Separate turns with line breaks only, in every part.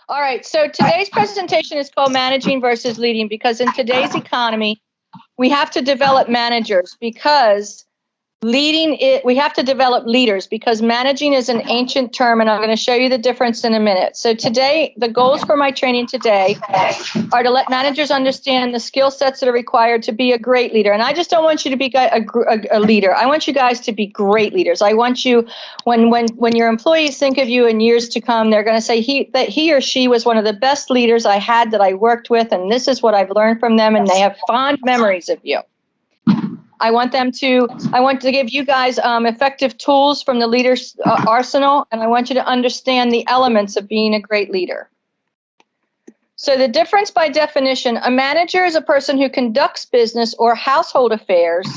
All right, so today's presentation is called Managing versus Leading because in today's economy, we have to develop managers because we have to develop leaders because managing is an ancient term, and I'm going to show you the difference in a minute. So today, the goals for my training today are to let managers understand the skill sets that are required to be a great leader. And I just don't want you to be a leader. I want you guys to be great leaders. I want you, when your employees think of you in years to come, they're going to say that he or she was one of the best leaders I had that I worked with, and this is what I've learned from them, and they have fond memories of you. I want to give you guys effective tools from the leader's arsenal, and I want you to understand the elements of being a great leader. So the difference by definition, a manager is a person who conducts business or household affairs.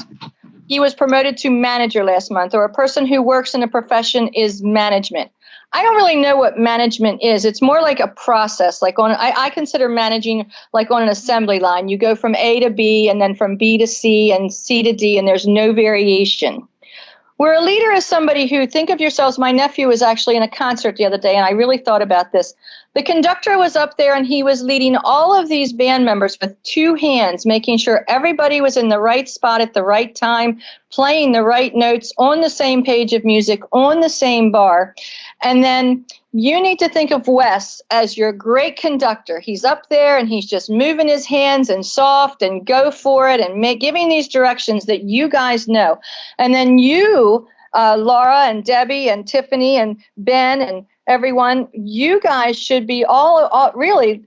He was promoted to manager last month, or a person who works in a profession is management. I don't really know what management is. It's more like a process. I consider managing like on an assembly line. You go from A to B and then from B to C and C to D, and there's no variation. Where a leader is somebody who, think of yourselves, my nephew was actually in a concert the other day, and I really thought about this. The conductor was up there, and he was leading all of these band members with two hands, making sure everybody was in the right spot at the right time, playing the right notes on the same page of music, on the same bar. And then you need to think of Wes as your great conductor. He's up there, and he's just moving his hands and soft and go for it and giving these directions that you guys know. And then you, Laura and Debbie and Tiffany and Ben and everyone, you guys should be all really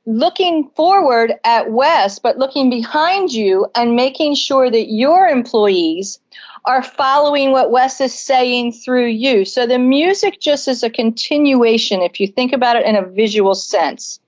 looking forward at Wes, but looking behind you and making sure that your employees are following what Wes is saying through you. So the music just is a continuation, if you think about it in a visual sense.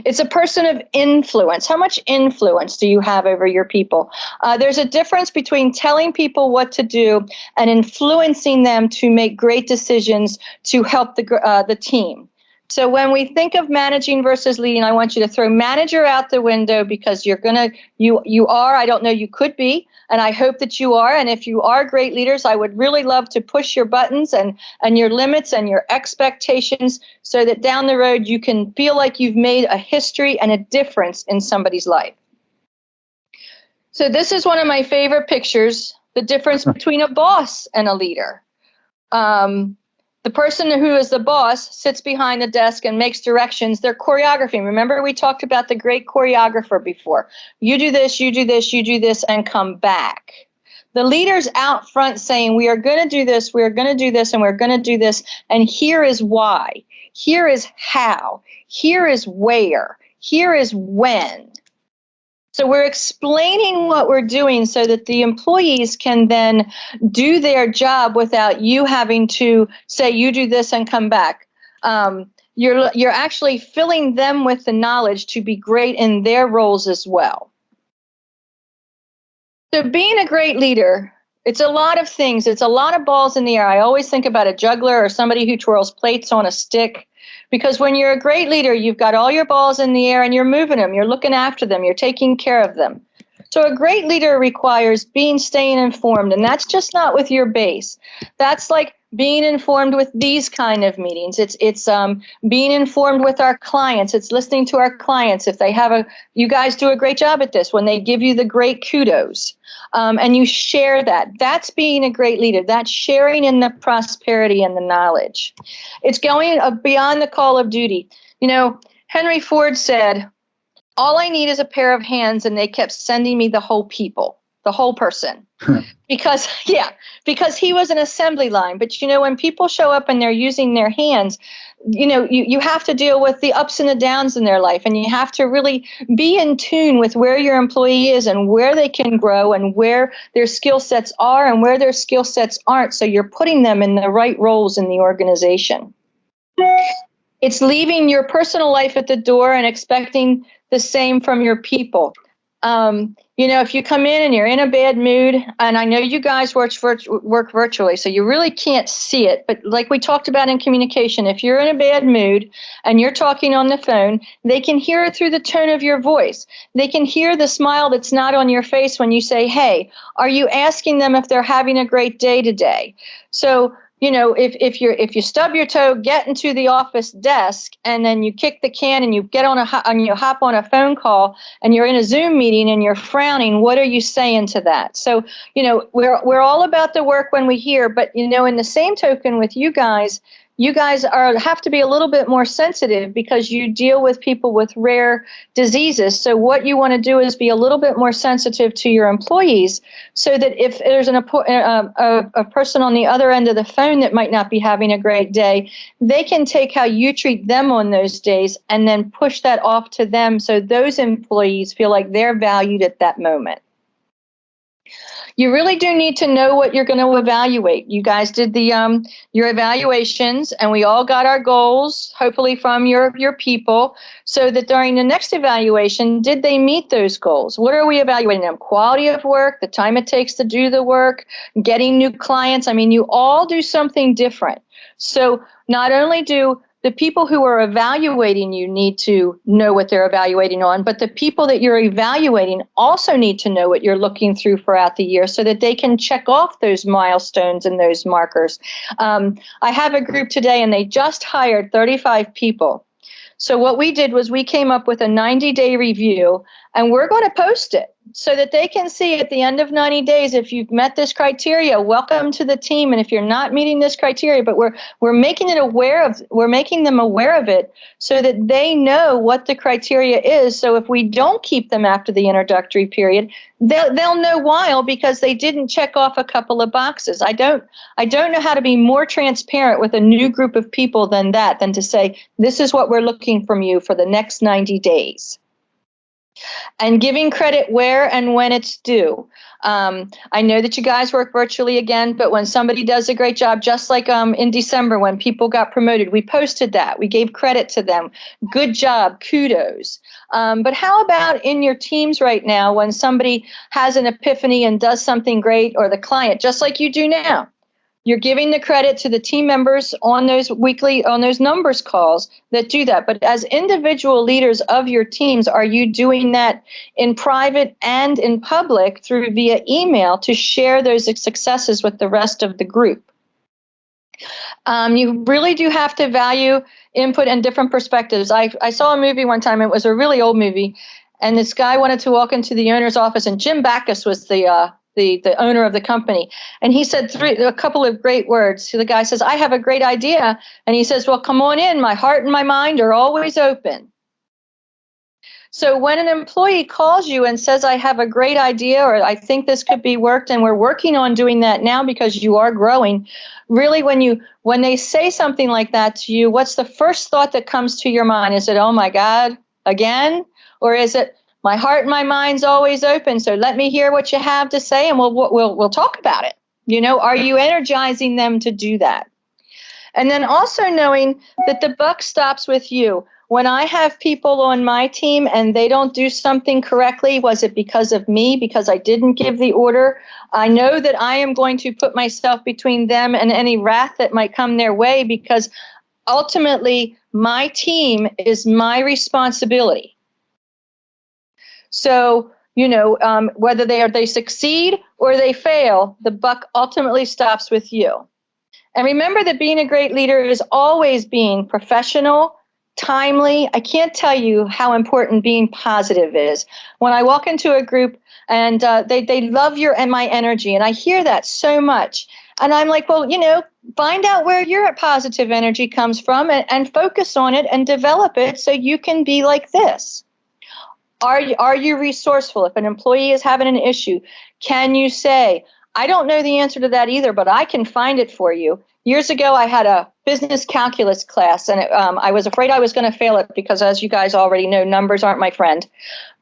It's a person of influence. How much influence do you have over your people? There's a difference between telling people what to do and influencing them to make great decisions to help the team. So when we think of managing versus leading, I want you to throw manager out the window because you are, I don't know, you could be, and I hope that you are. And if you are great leaders, I would really love to push your buttons and your limits and your expectations so that down the road you can feel like you've made a history and a difference in somebody's life. So this is one of my favorite pictures, the difference between a boss and a leader. The person who is the boss sits behind the desk and makes directions. They're choreographing. Remember, we talked about the great choreographer before. You do this, you do this, you do this, and come back. The leader's out front saying, we are going to do this, we are going to do this, and we're going to do this, and here is why. Here is how. Here is where. Here is when. So we're explaining what we're doing so that the employees can then do their job without you having to say, you do this and come back. You're actually filling them with the knowledge to be great in their roles as well. So being a great leader, it's a lot of things. It's a lot of balls in the air. I always think about a juggler or somebody who twirls plates on a stick. Because when you're a great leader, you've got all your balls in the air and you're moving them, you're looking after them, you're taking care of them. So a great leader requires staying informed, and that's just not with your base. That's like being informed with these kind of meetings. It's being informed with our clients. It's listening to our clients. If they have you guys do a great job at this when they give you the great kudos. And you share that. That's being a great leader. That's sharing in the prosperity and the knowledge. It's going beyond the call of duty. You know, Henry Ford said, all I need is a pair of hands, and they kept sending me the whole people, the whole person. Because he was an assembly line. But, you know, when people show up and they're using their hands, you know, you have to deal with the ups and the downs in their life, and you have to really be in tune with where your employee is and where they can grow and where their skill sets are and where their skill sets aren't. So you're putting them in the right roles in the organization. It's leaving your personal life at the door and expecting the same from your people. You know, if you come in and you're in a bad mood, and I know you guys work virtually, so you really can't see it, but like we talked about in communication, if you're in a bad mood and you're talking on the phone, they can hear it through the tone of your voice. They can hear the smile that's not on your face when you say, hey, are you asking them if they're having a great day today? So if you stub your toe, get into the office desk, and then you kick the can and you get on and you hop on a phone call and you're in a Zoom meeting and you're frowning, what are you saying to that? So, we're all about the work when we hear, but in the same token with you guys have to be a little bit more sensitive because you deal with people with rare diseases. So what you want to do is be a little bit more sensitive to your employees so that if there's a person on the other end of the phone that might not be having a great day, they can take how you treat them on those days and then push that off to them so those employees feel like they're valued at that moment. You really do need to know what you're going to evaluate. You guys did your evaluations, and we all got our goals, hopefully from your people, so that during the next evaluation, did they meet those goals? What are we evaluating them? Quality of work, the time it takes to do the work, getting new clients. I mean, you all do something different. So not only do the people who are evaluating you need to know what they're evaluating on, but the people that you're evaluating also need to know what you're looking through throughout the year so that they can check off those milestones and those markers. I have a group today and they just hired 35 people. So what we did was we came up with a 90-day review, and we're going to post it so that they can see at the end of 90 days if you've met this criteria, welcome to the team. And if you're not meeting this criteria, but we're making them aware of it so that they know what the criteria is. So if we don't keep them after the introductory period, they'll know why, because they didn't check off a couple of boxes. I don't know how to be more transparent with a new group of people than to say, this is what we're looking from you for the next 90 days. And giving credit where and when it's due. I know that you guys work virtually again, but when somebody does a great job, just like in December when people got promoted, we posted that. We gave credit to them. Good job, kudos. But how about in your teams right now when somebody has an epiphany and does something great, or the client, just like you do now? You're giving the credit to the team members on those numbers calls that do that. But as individual leaders of your teams, are you doing that in private and in public via email to share those successes with the rest of the group? You really do have to value input and different perspectives. I saw a movie one time. It was a really old movie. And this guy wanted to walk into the owner's office, and Jim Backus was the owner of the company. And he said a couple of great words. So the guy says, I have a great idea. And he says, well, come on in. My heart and my mind are always open. So when an employee calls you and says, I have a great idea, or I think this could be worked, and we're working on doing that now because you are growing, really when they say something like that to you, what's the first thought that comes to your mind? Is it, oh my God, again? Or is it, my heart and my mind's always open, so let me hear what you have to say, and we'll talk about it. Are you energizing them to do that? And then also knowing that the buck stops with you. When I have people on my team and they don't do something correctly, was it because of me, because I didn't give the order? I know that I am going to put myself between them and any wrath that might come their way, because ultimately my team is my responsibility. So, whether they succeed or they fail, the buck ultimately stops with you. And remember that being a great leader is always being professional, timely. I can't tell you how important being positive is. When I walk into a group and they love my energy, and I hear that so much. And I'm like, well, find out where your positive energy comes from and focus on it and develop it so you can be like this. Are you resourceful? If an employee is having an issue, can you say, I don't know the answer to that either, but I can find it for you. Years ago, I had a business calculus class, and I was afraid I was going to fail it because, as you guys already know, numbers aren't my friend.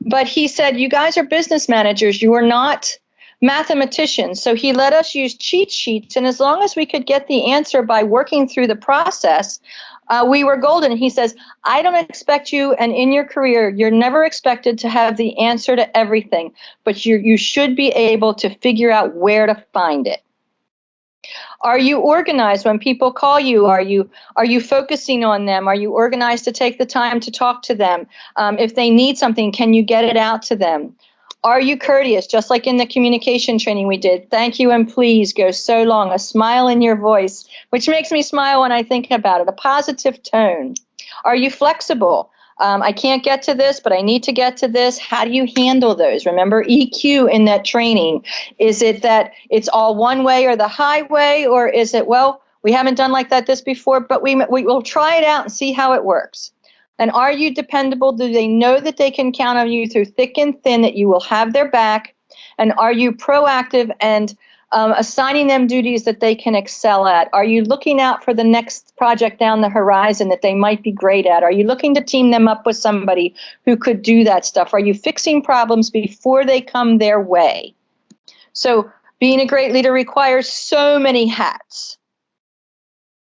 But he said, you guys are business managers. You are not mathematicians. So he let us use cheat sheets. And as long as we could get the answer by working through the process, we were golden. He says, I don't expect you, and in your career, you're never expected to have the answer to everything, but you should be able to figure out where to find it. Are you organized when people call you? Are you focusing on them? Are you organized to take the time to talk to them? If they need something, can you get it out to them? Are you courteous? Just like in the communication training we did, thank you and please go so long, a smile in your voice, which makes me smile when I think about it, a positive tone. Are you flexible? I can't get to this, but I need to get to this. How do you handle those? Remember EQ in that training. Is it that it's all one way or the highway, or is it, well, we haven't done like this before, but we will try it out and see how it works. And are you dependable? Do they know that they can count on you through thick and thin, that you will have their back? And are you proactive and assigning them duties that they can excel at? Are you looking out for the next project down the horizon that they might be great at? Are you looking to team them up with somebody who could do that stuff? Are you fixing problems before they come their way? So being a great leader requires so many hats.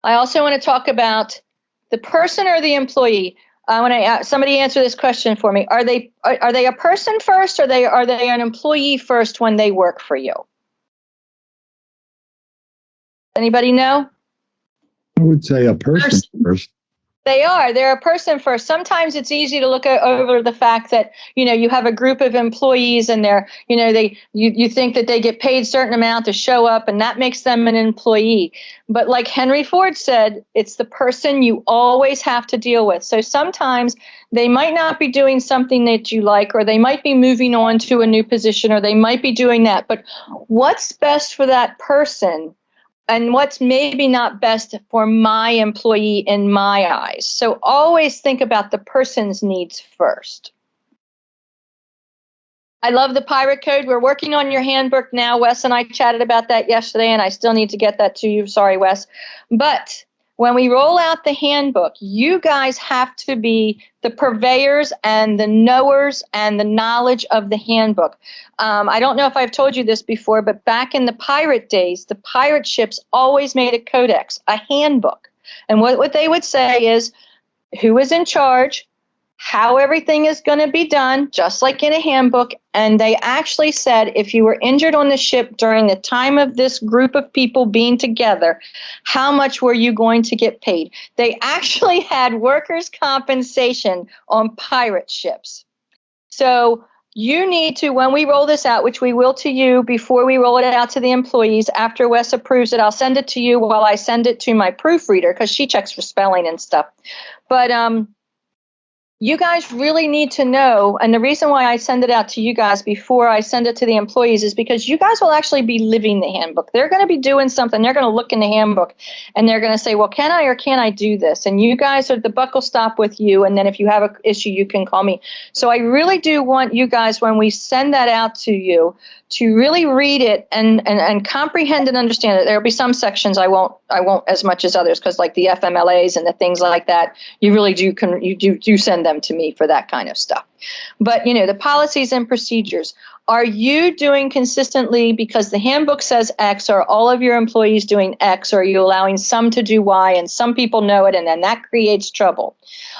I also want to talk about the person or the employee. I want to somebody answer this question for me. Are they a person first, or are they an employee first when they work for you? Anybody know?
I would say a person first.
They're a person first. Sometimes it's easy to look over the fact that, you have a group of employees and you think that they get paid a certain amount to show up, and that makes them an employee. But like Henry Ford said, it's the person you always have to deal with. So sometimes they might not be doing something that you like, or they might be moving on to a new position, or they might be doing that. But what's best for that person? And what's maybe not best for my employee in my eyes. So always think about the person's needs first. I love the pirate code. We're working on your handbook now. Wes and I chatted about that yesterday, and I still need to get that to you. Sorry, Wes. But when we roll out the handbook, you guys have to be the purveyors and the knowers and the knowledge of the handbook. I don't know if I've told you this before, but back in the pirate days, the pirate ships always made a codex, a handbook. And what they would say is who is in charge, how everything is going to be done, just like in a handbook. And they actually said if you were injured on the ship during the time of this group of people being together, how much were you going to get paid? They actually had workers' compensation on pirate ships. So you need to, when we roll this out, which we will to you before we roll it out to the employees, after Wes approves it, I'll send it to you while I send it to my proofreader, because she checks for spelling and stuff. But you guys really need to know, and the reason why I send it out to you guys before I send it to the employees is because you guys will actually be living the handbook. They're going to be doing something. They're going to look in the handbook, and they're going to say, well, can I or can't I do this? And you guys are the buck will stop with you, and then if you have an issue, you can call me. So I really do want you guys, when we send that out to you, to really read it and comprehend and understand it. There'll be some sections I won't as much as others, because like the FMLAs and the things like that, you really do send them to me for that kind of stuff. But the policies and procedures. Are you doing consistently because the handbook says X? Are all of your employees doing X? Or are you allowing some to do Y, and some people know it, and then that creates trouble?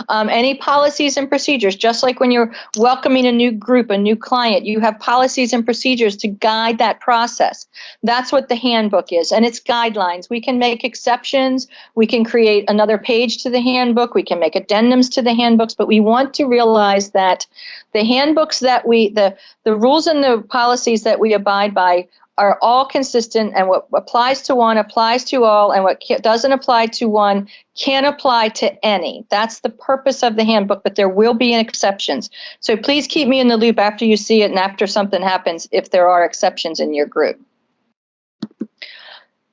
Any policies and procedures, just like when you're welcoming a new group, a new client, you have policies and procedures to guide that process. That's what the handbook is, and it's guidelines. We can make exceptions. We can create another page to the handbook. We can make addendums to the handbooks, but we want to realize that the handbooks that the rules and the policies that we abide by are all consistent, and what applies to one applies to all, and what doesn't apply to one can apply to any. That's the purpose of the handbook, but there will be exceptions. So please keep me in the loop after you see it and after something happens if there are exceptions in your group.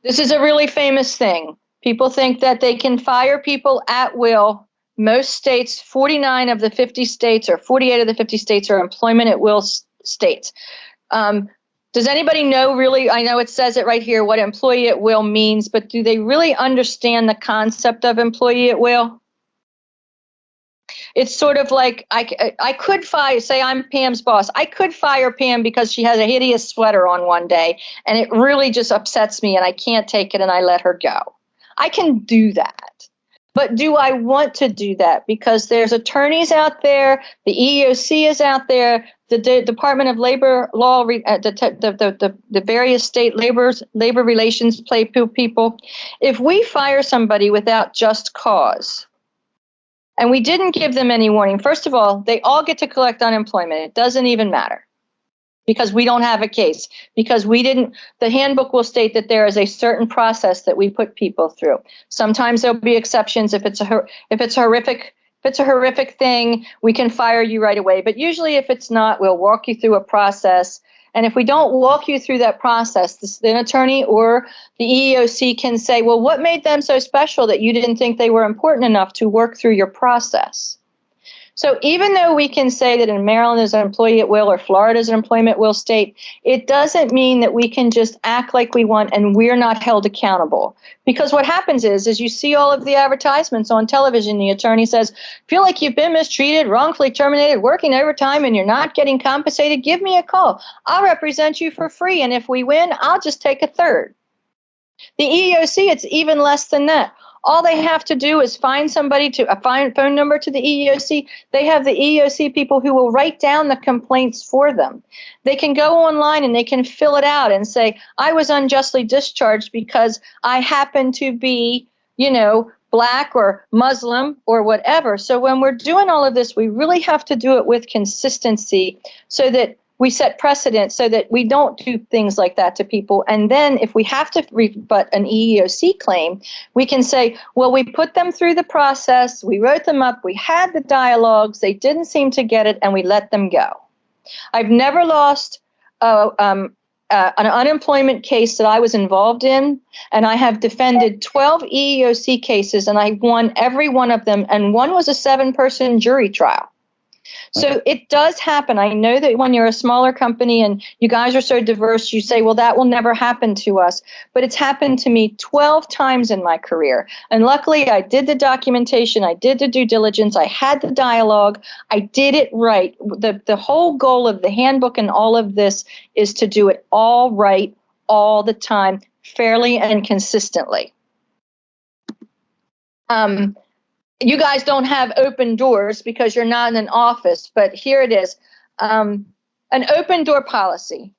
This is a really famous thing. People think that they can fire people at will. Most states, 49 of the 50 states or 48 of the 50 states are employment at will states. Does anybody know really, I know it says it right here, what employee at will means, but do they really understand the concept of employee at will? It's sort of like I could fire, say I'm Pam's boss. I could fire Pam because she has a hideous sweater on one day, and it really just upsets me, and I can't take it, and I let her go. I can do that. But do I want to do that? Because there's attorneys out there, the EEOC is out there, the Department of Labor Law, the various state labor relations people. If we fire somebody without just cause, and we didn't give them any warning, first of all, they all get to collect unemployment. It doesn't even matter. because we don't have a case, because the handbook will state that there is a certain process that we put people through. Sometimes there'll be exceptions. If it's a horrific thing, we can fire you right away. But usually if it's not, we'll walk you through a process. And if we don't walk you through that process, the attorney or the EEOC can say, well, what made them so special that you didn't think they were important enough to work through your process? So even though we can say that in Maryland is an employee at will or Florida is an employment at will state, it doesn't mean that we can just act like we want and we're not held accountable. Because what happens is you see all of the advertisements on television, the attorney says, feel like you've been mistreated, wrongfully terminated, working overtime, and you're not getting compensated, give me a call. I'll represent you for free, and if we win, I'll just take a third. The EEOC, it's even less than that. All they have to do is find somebody to find phone number to the EEOC. They have the EEOC people who will write down the complaints for them. They can go online and they can fill it out and say, I was unjustly discharged because I happen to be, Black or Muslim or whatever. So when we're doing all of this, we really have to do it with consistency so that we set precedent so that we don't do things like that to people. And then if we have to rebut an EEOC claim, we can say, well, we put them through the process, we wrote them up, we had the dialogues, they didn't seem to get it, and we let them go. I've never lost an unemployment case that I was involved in, and I have defended 12 EEOC cases, and I won every one of them, and one was a 7-person jury trial. So it does happen. I know that when you're a smaller company and you guys are so diverse, you say, well, that will never happen to us. But it's happened to me 12 times in my career. And luckily, I did the documentation. I did the due diligence. I had the dialogue. I did it right. The whole goal of the handbook and all of this is to do it all right, all the time, fairly and consistently. You guys don't have open doors because you're not in an office, but here it is. An open door policy.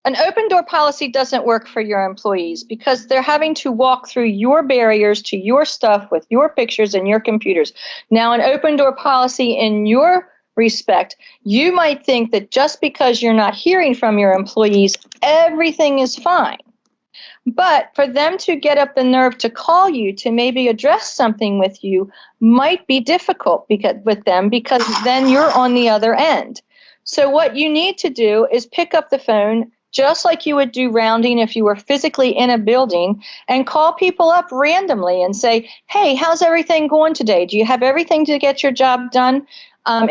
An open door policy doesn't work for your employees because they're having to walk through your barriers to your stuff with your pictures and your computers. Now, an open door policy in your respect, you might think that just because you're not hearing from your employees, everything is fine. But for them to get up the nerve to call you to maybe address something with you might be difficult with them because then you're on the other end. So what you need to do is pick up the phone just like you would do rounding if you were physically in a building and call people up randomly and say, hey, how's everything going today? Do you have everything to get your job done?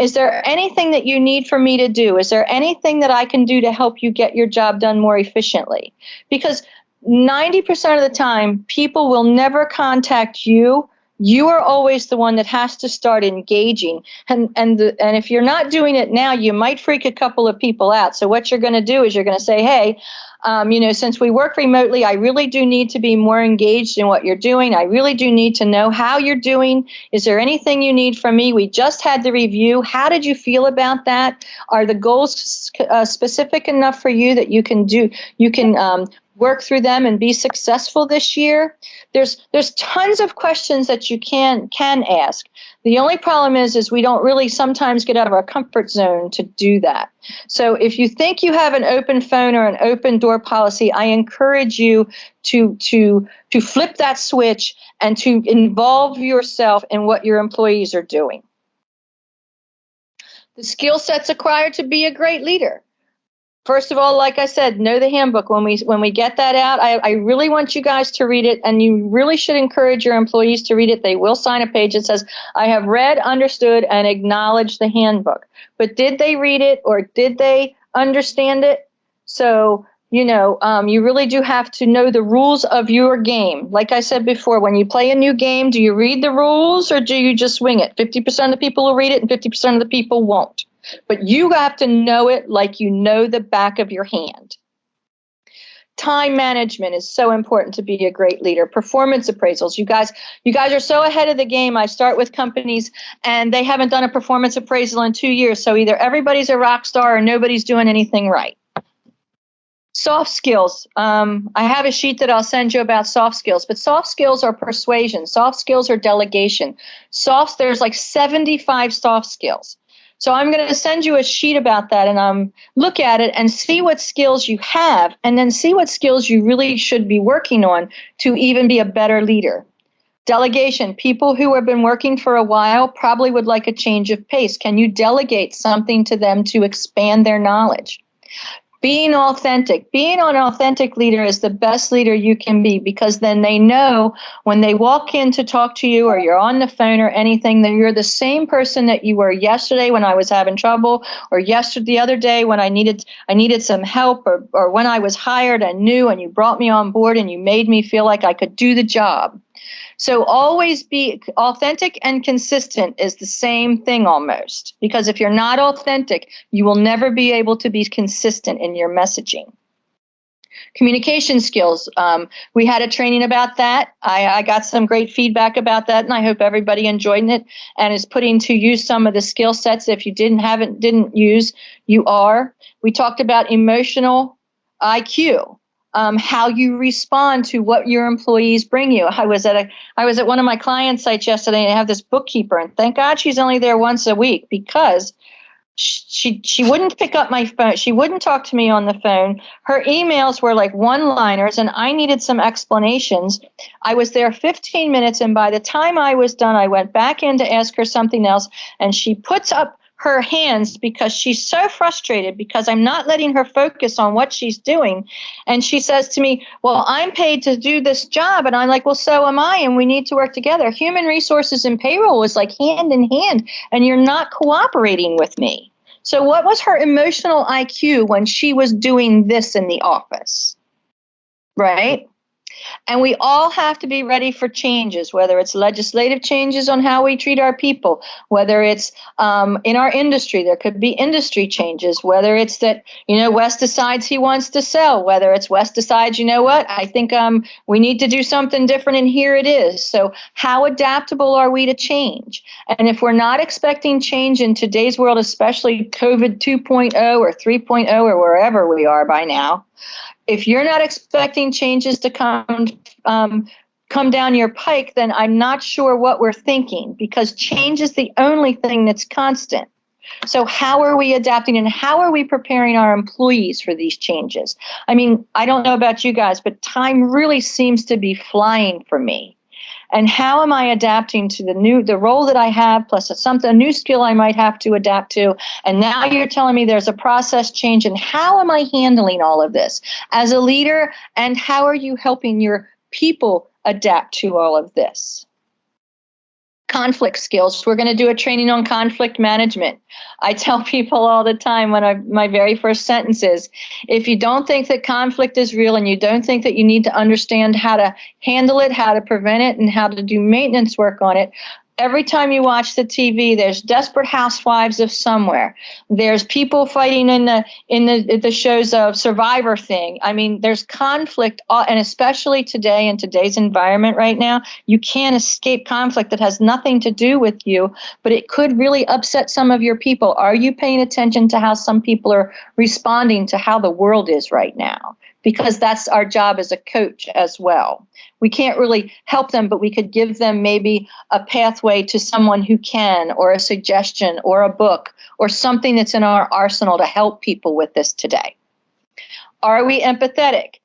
Is there anything that you need for me to do? Is there anything that I can do to help you get your job done more efficiently? Because 90% of the time, people will never contact you. You are always the one that has to start engaging. And if you're not doing it now, you might freak a couple of people out. So what you're going to do is you're going to say, hey, since we work remotely, I really do need to be more engaged in what you're doing. I really do need to know how you're doing. Is there anything you need from me? We just had the review. How did you feel about that? Are the goals specific enough for you that you can work through them and be successful this year? There's tons of questions that you can ask. The only problem is we don't really sometimes get out of our comfort zone to do that. So if you think you have an open phone or an open door policy, I encourage you to flip that switch and to involve yourself in what your employees are doing. The skill sets acquired to be a great leader. First of all, like I said, know the handbook. When we get that out, I really want you guys to read it, and you really should encourage your employees to read it. They will sign a page that says, I have read, understood, and acknowledged the handbook. But did they read it or did they understand it? So, you really do have to know the rules of your game. Like I said before, when you play a new game, do you read the rules or do you just wing it? 50% of the people will read it and 50% of the people won't. But you have to know it like you know the back of your hand. Time management is so important to be a great leader. Performance appraisals. You guys are so ahead of the game. I start with companies and they haven't done a performance appraisal in 2 years. So either everybody's a rock star or nobody's doing anything right. Soft skills. I have a sheet that I'll send you about soft skills, but soft skills are persuasion. Soft skills are delegation. There's like 75 soft skills. So I'm going to send you a sheet about that, and look at it and see what skills you have, and then see what skills you really should be working on to even be a better leader. Delegation. People who have been working for a while probably would like a change of pace. Can you delegate something to them to expand their knowledge? Being authentic. Being an authentic leader is the best leader you can be, because then they know when they walk in to talk to you, or you're on the phone or anything, that you're the same person that you were yesterday when I was having trouble, or yesterday, the other day when I needed some help, or when I was hired and new and you brought me on board and you made me feel like I could do the job. So always be authentic, and consistent is the same thing almost, because if you're not authentic, you will never be able to be consistent in your messaging. Communication skills. We had a training about that. I got some great feedback about that, and I hope everybody enjoyed it and is putting to use some of the skill sets. If you didn't use, you are. We talked about emotional IQ. How you respond to what your employees bring you. I was at one of my client sites yesterday, and I have this bookkeeper, and thank God she's only there once a week, because she wouldn't pick up my phone. She wouldn't talk to me on the phone. Her emails were like one-liners, and I needed some explanations. I was there 15 minutes, and by the time I was done, I went back in to ask her something else, and she puts up her hands because she's so frustrated because I'm not letting her focus on what she's doing. And she says to me, well, I'm paid to do this job. And I'm like, well, so am I, and we need to work together. Human resources and payroll is like hand in hand, and you're not cooperating with me. So what was her emotional IQ when she was doing this in the office? Right? And we all have to be ready for changes, whether it's legislative changes on how we treat our people, whether it's in our industry, there could be industry changes, whether it's that, Wes decides he wants to sell, whether it's Wes decides, I think we need to do something different, and here it is. So how adaptable are we to change? And if we're not expecting change in today's world, especially COVID 2.0 or 3.0 or wherever we are by now, if you're not expecting changes to come down your pike, then I'm not sure what we're thinking, because change is the only thing that's constant. So how are we adapting, and how are we preparing our employees for these changes? I mean, I don't know about you guys, but time really seems to be flying for me. And how am I adapting to the role that I have, plus a new skill I might have to adapt to? And now you're telling me there's a process change, and how am I handling all of this as a leader? And how are you helping your people adapt to all of this? Conflict skills. We're going to do a training on conflict management. I tell people all the time, my very first sentence is, if you don't think that conflict is real, and you don't think that you need to understand how to handle it, how to prevent it, and how to do maintenance work on it, every time you watch the TV, there's desperate housewives of somewhere. There's people fighting in the shows of Survivor thing. I mean, there's conflict, and especially today, in today's environment right now, you can't escape conflict that has nothing to do with you, but it could really upset some of your people. Are you paying attention to how some people are responding to how the world is right now? Because that's our job as a coach as well. We can't really help them, but we could give them maybe a pathway to someone who can, or a suggestion, or a book, or something that's in our arsenal to help people with this today. Are we empathetic?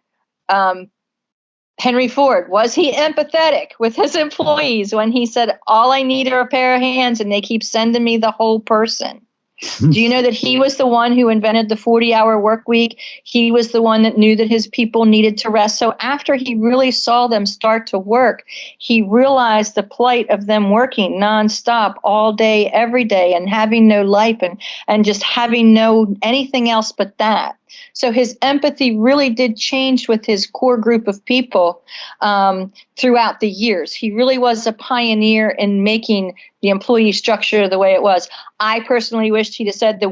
Henry Ford, was he empathetic with his employees when he said, all I need are a pair of hands and they keep sending me the whole person? Do you know that he was the one who invented the 40-hour work week? He was the one that knew that his people needed to rest. So after he really saw them start to work, he realized the plight of them working nonstop all day, every day, and having no life, and just having no anything else but that. So his empathy really did change with his core group of people throughout the years. He really was a pioneer in making the employee structure the way it was. I personally wished he'd have said the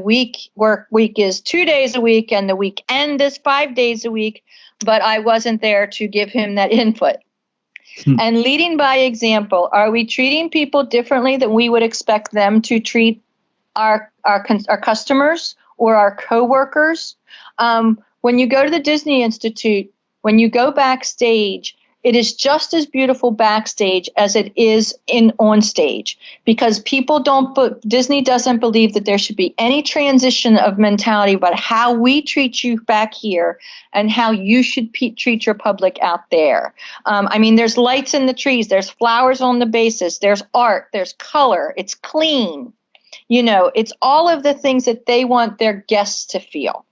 work week is 2 days a week and the weekend is 5 days a week, but I wasn't there to give him that input. And leading by example, are we treating people differently than we would expect them to treat our customers or our coworkers? When you go to the Disney Institute, when you go backstage, It is just as beautiful backstage as it is in on stage, because Disney doesn't believe that there should be any transition of mentality about how we treat you back here and how you should treat your public out there. There's lights in the trees, there's flowers on the bases, there's art, there's color, it's clean. It's all of the things that they want their guests to feel.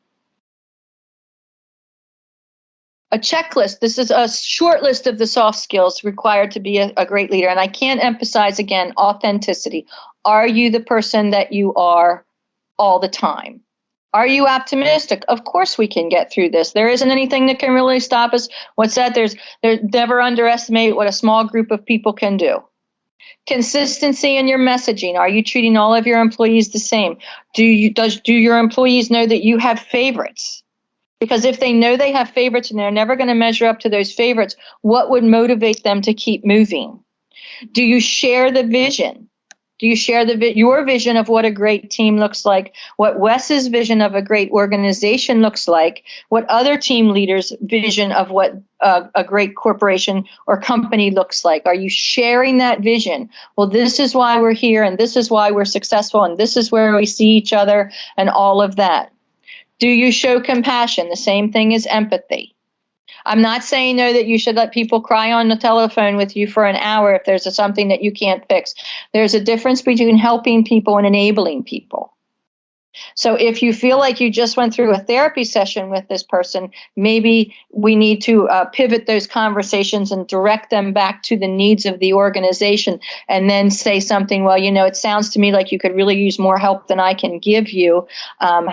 A checklist. This is a short list of the soft skills required to be a great leader. And I can't emphasize again, authenticity. Are you the person that you are all the time? Are you optimistic? Of course we can get through this. There isn't anything that can really stop us. What's that? There's never underestimate what a small group of people can do. Consistency in your messaging. Are you treating all of your employees the same? Do your employees know that you have favorites? Because if they know they have favorites and they're never going to measure up to those favorites, what would motivate them to keep moving? Do you share the vision? Do you share your vision of what a great team looks like, what Wes's vision of a great organization looks like, what other team leaders' vision of what a great corporation or company looks like? Are you sharing that vision? Well, this is why we're here, and this is why we're successful, and this is where we see each other, and all of that. Do you show compassion? The same thing as empathy. I'm not saying, though, that you should let people cry on the telephone with you for an hour if there's something that you can't fix. There's a difference between helping people and enabling people. So if you feel like you just went through a therapy session with this person, maybe we need to pivot those conversations and direct them back to the needs of the organization, and then say something, well, it sounds to me like you could really use more help than I can give you.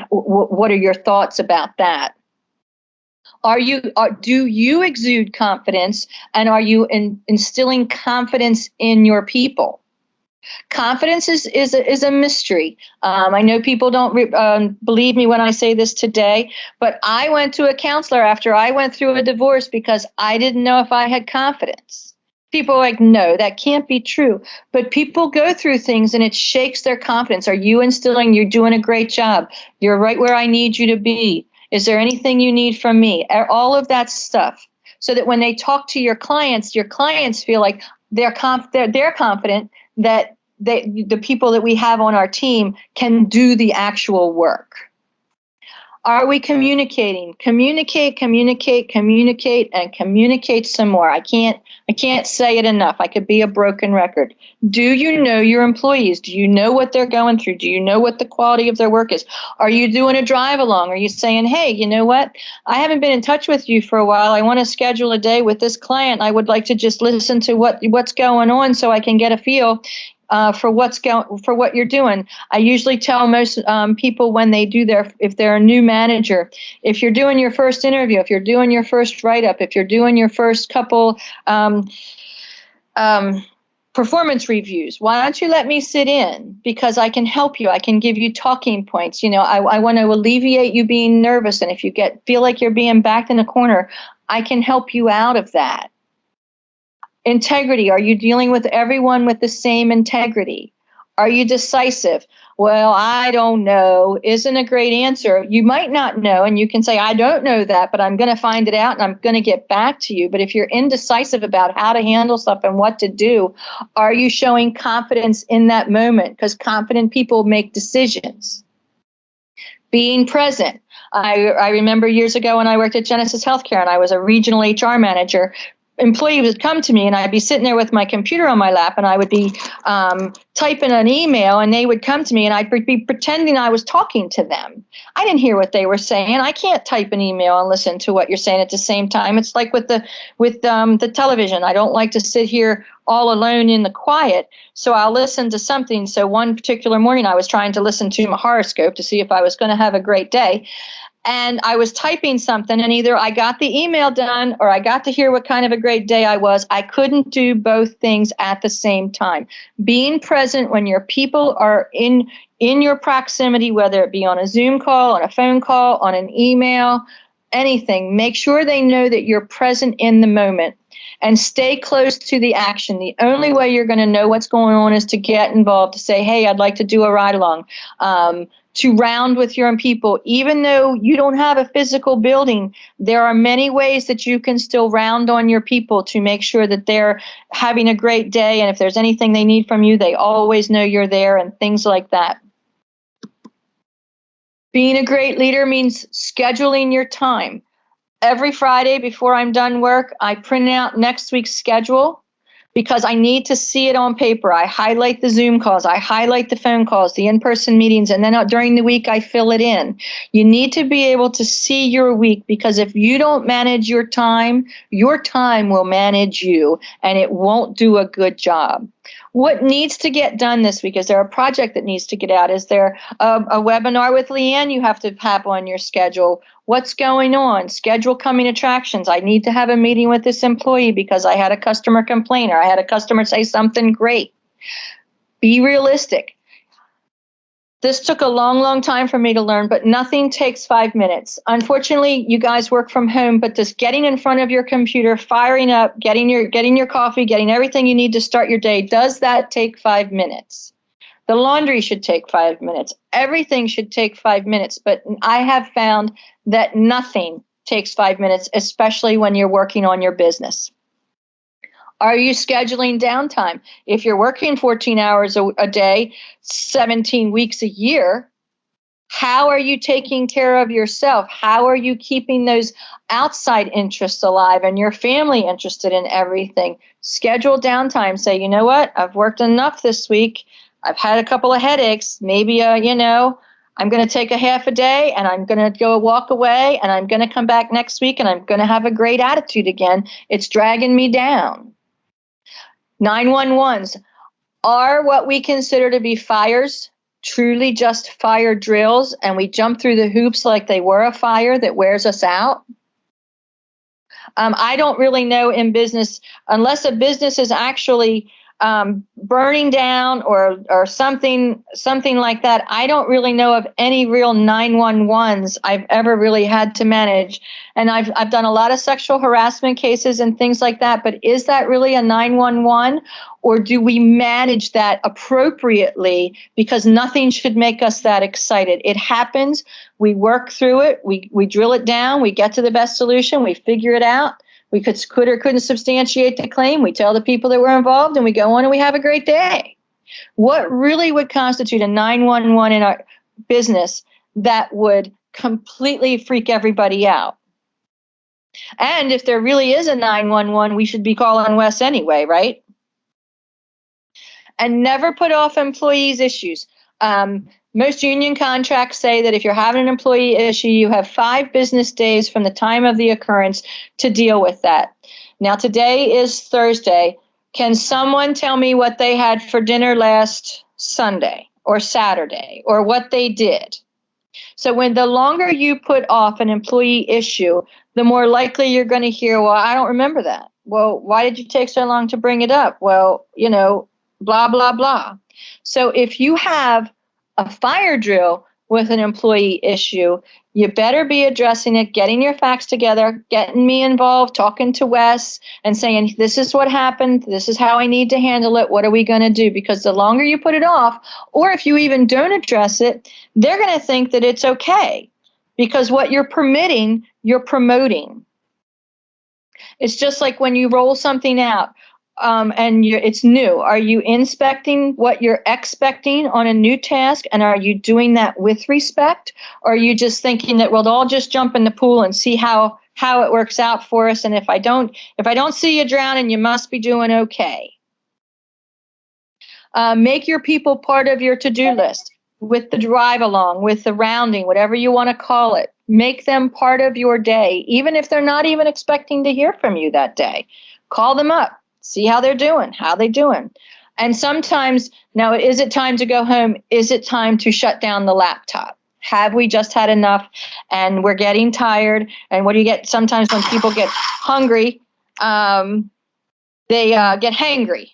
What are your thoughts about that? Do you exude confidence, and are you instilling confidence in your people? Confidence is a mystery. I know people don't believe me when I say this today, but I went to a counselor after I went through a divorce because I didn't know if I had confidence. People are like, no, that can't be true. But people go through things and it shakes their confidence. Are you instilling, you're doing a great job, you're right where I need you to be? Is there anything you need from me? All of that stuff. So that when they talk to your clients feel like they're confident that the people that we have on our team can do the actual work. Are we communicating? Communicate, and communicate some more. I can't say it enough. I could be a broken record. Do you know your employees? Do you know what they're going through? Do you know what the quality of their work is? Are you doing a drive along? Are you saying, hey, you know what? I haven't been in touch with you for a while. I want to schedule a day with this client. I would like to just listen to what's going on so I can get a feel for what you're doing. I usually tell most people when they do if they're a new manager, if you're doing your first interview, if you're doing your first write-up, if you're doing your first couple performance reviews, why don't you let me sit in? Because I can help you. I can give you talking points. I want to alleviate you being nervous. And if you feel like you're being backed in a corner, I can help you out of that. Integrity. Are you dealing with everyone with the same integrity? Are you decisive? Well, I don't know isn't a great answer. You might not know, and you can say, I don't know that, but I'm going to find it out and I'm going to get back to you. But if you're indecisive about how to handle stuff and what to do, are you showing confidence in that moment? Because confident people make decisions. Being present. I remember years ago when I worked at Genesis Healthcare and I was a regional HR manager, employee would come to me and I'd be sitting there with my computer on my lap and I would be typing an email and they would come to me and I'd be pretending I was talking to them. I didn't hear what they were saying. I can't type an email and listen to what you're saying at the same time. It's like with the television. I don't like to sit here all alone in the quiet, so I'll listen to something. So one particular morning I was trying to listen to my horoscope to see if I was going to have a great day. And I was typing something and either I got the email done or I got to hear what kind of a great day I was. I couldn't do both things at the same time. Being present when your people are in your proximity, whether it be on a Zoom call, on a phone call, on an email, anything, make sure they know that you're present in the moment. and stay close to the action. The only way you're going to know what's going on is to get involved, to say, hey, I'd like to do a ride along, to round with your own people. Even though you don't have a physical building, there are many ways that you can still round on your people to make sure that they're having a great day. And if there's anything they need from you, they always know you're there, and things like that. Being a great leader means scheduling your time. Every Friday before I'm done work, I print out next week's schedule because I need to see it on paper. I highlight the Zoom calls, I highlight the phone calls, the in-person meetings, and then during the week I fill it in. You need to be able to see your week, because if you don't manage your time will manage you, and it won't do a good job. What needs to get done this week? Is there a project that needs to get out? Is there a webinar with Leanne you have to have on your schedule? What's going on? Schedule coming attractions. I need to have a meeting with this employee because I had a customer complain, or I had a customer say something great. Be realistic. This took a long, long time for me to learn, but nothing takes 5 minutes. Unfortunately, you guys work from home, but just getting in front of your computer, firing up, getting your coffee, getting everything you need to start your day, does that take 5 minutes? The laundry should take 5 minutes. Everything should take 5 minutes, but I have found that nothing takes 5 minutes, especially when you're working on your business. Are you scheduling downtime? If you're working 14 hours a day, 17 weeks a year, how are you taking care of yourself? How are you keeping those outside interests alive and your family interested in everything? Schedule downtime. Say, you know what? I've worked enough this week. I've had a couple of headaches. Maybe, I'm going to take a half a day and I'm going to go walk away, and I'm going to come back next week and I'm going to have a great attitude again. It's dragging me down. 911s are what we consider to be fires truly just fire drills, and we jump through the hoops like they were a fire that wears us out? I don't really know in business, unless a business is actually burning down or something like that. I don't really know of any real 911s I've ever really had to manage. And I've done a lot of sexual harassment cases and things like that, but is that really a 911? Or do we manage that appropriately? Because nothing should make us that excited. It happens. We work through it. We drill it down. We get to the best solution. We figure it out. We could or couldn't substantiate the claim. We tell the people that were involved, and we go on and we have a great day. What really would constitute a 911 in our business that would completely freak everybody out? And if there really is a 911, we should be calling Wes anyway, right? And never put off employees' issues. Most union contracts say that if you're having an employee issue, you have 5 business days from the time of the occurrence to deal with that. Now, today is Thursday. Can someone tell me what they had for dinner last Sunday or Saturday, or what they did? So the longer you put off an employee issue, the more likely you're going to hear, well, I don't remember that. Well, why did you take so long to bring it up? Well, blah, blah, blah. So if you have a fire drill with an employee issue, you better be addressing it, getting your facts together, getting me involved, talking to Wes and saying, this is what happened. This is how I need to handle it. What are we going to do? Because the longer you put it off, or if you even don't address it, they're going to think that it's okay, because what you're permitting, you're promoting. It's just like when you roll something out and it's new. Are you inspecting what you're expecting on a new task, and are you doing that with respect? Or are you just thinking that, well, I'll just jump in the pool and see how it works out for us, and if I don't see you drowning, you must be doing okay. Make your people part of your to-do list, with the drive along, with the rounding, whatever you want to call it. Make them part of your day, even if they're not even expecting to hear from you that day. Call them up, see how they're doing, And sometimes, now, is it time to go home? Is it time to shut down the laptop? Have we just had enough and we're getting tired? And what do you get sometimes when people get hungry? They get hangry.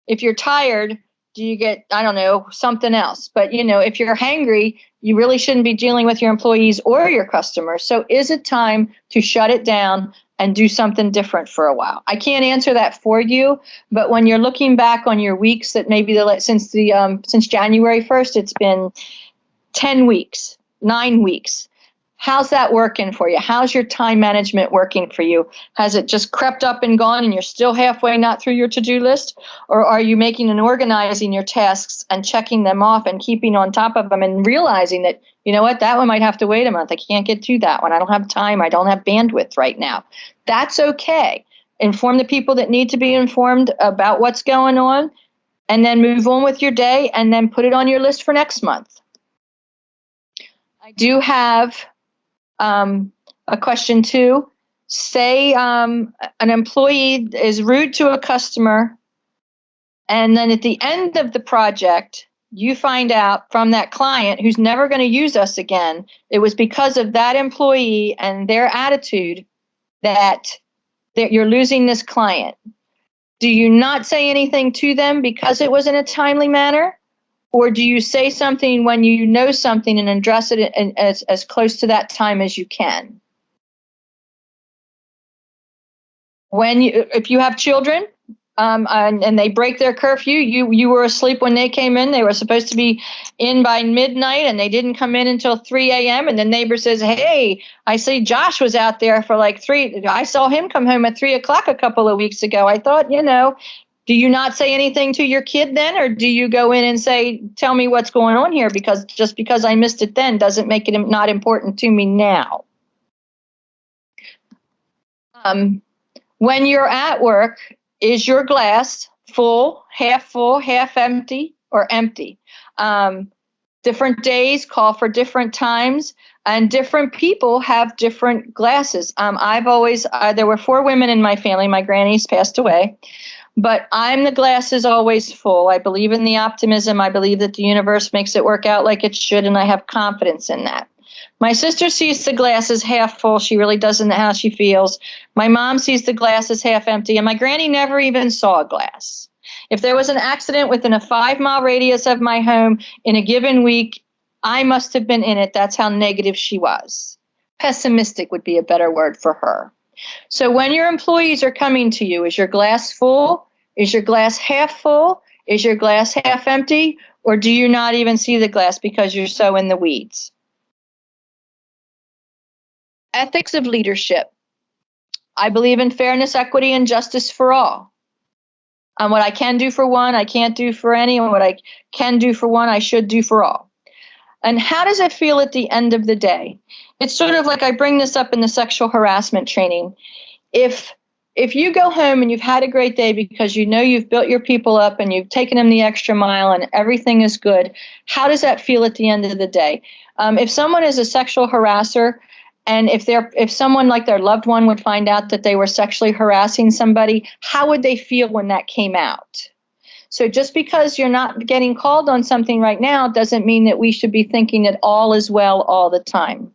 If you're tired, Do you get, I don't know, something else? But, if you're hangry, you really shouldn't be dealing with your employees or your customers. So is it time to shut it down and do something different for a while? I can't answer that for you, but when you're looking back on your weeks that maybe since January 1st, it's been 10 weeks, 9 weeks. How's that working for you? How's your time management working for you? Has it just crept up and gone and you're still halfway not through your to-do list? Or are you making and organizing your tasks and checking them off and keeping on top of them and realizing that, you know what, that one might have to wait a month. I can't get to that one. I don't have time. I don't have bandwidth right now. That's okay. Inform the people that need to be informed about what's going on, and then move on with your day, and then put it on your list for next month. I do have a question too. Say an employee is rude to a customer, and then at the end of the project, you find out from that client who's never going to use us again, it was because of that employee and their attitude that you're losing this client. Do you not say anything to them because it was in a timely manner? Or do you say something when you know something and address it as close to that time as you can? If you have children and they break their curfew, you were asleep when they came in. They were supposed to be in by midnight and they didn't come in until 3 a.m. And the neighbor says, hey, I see Josh was out there for like 3. I saw him come home at 3 o'clock a couple of weeks ago. I thought, do you not say anything to your kid then? Or do you go in and say, tell me what's going on here? Because just because I missed it then doesn't make it not important to me now. When you're at work, is your glass full, half empty, or empty? Different days call for different times, and different people have different glasses. There were 4 women in my family. My grannies passed away. But the glass is always full. I believe in the optimism. I believe that the universe makes it work out like it should, and I have confidence in that. My sister sees the glass as half full. She really doesn't know how she feels. My mom sees the glass as half empty, and my granny never even saw a glass. If there was an accident within a 5-mile radius of my home in a given week, I must have been in it. That's how negative she was. Pessimistic would be a better word for her. So when your employees are coming to you, is your glass full? Is your glass half full? Is your glass half empty? Or do you not even see the glass because you're so in the weeds? Ethics of leadership. I believe in fairness, equity, and justice for all. What I can do for one, I can't do for any. And what I can do for one, I should do for all. And how does it feel at the end of the day? It's sort of like I bring this up in the sexual harassment training. If you go home and you've had a great day because you've built your people up and you've taken them the extra mile and everything is good, how does that feel at the end of the day? If someone is a sexual harasser, and if someone like their loved one would find out that they were sexually harassing somebody, how would they feel when that came out? So just because you're not getting called on something right now doesn't mean that we should be thinking that all is well all the time.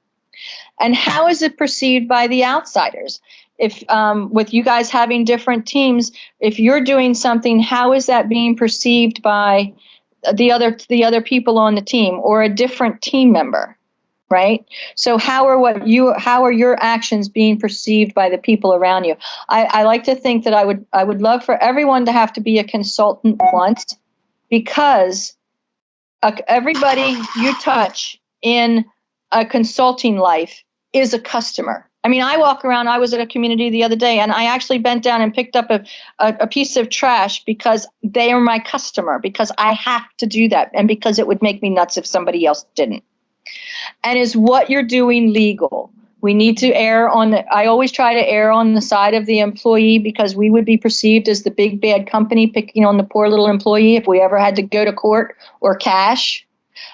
And how is it perceived by the outsiders? If with you guys having different teams, if you're doing something, how is that being perceived by the other people on the team or a different team member, right? So how are your actions being perceived by the people around you? I like to think that I would love for everyone to have to be a consultant once, because everybody you touch in a consulting life is a customer. I mean, I walk around, I was at a community the other day, and I actually bent down and picked up a piece of trash because they are my customer, because I have to do that, and because it would make me nuts if somebody else didn't. And is what you're doing legal? We need to I always try to err on the side of the employee, because we would be perceived as the big bad company picking on the poor little employee if we ever had to go to court or cash.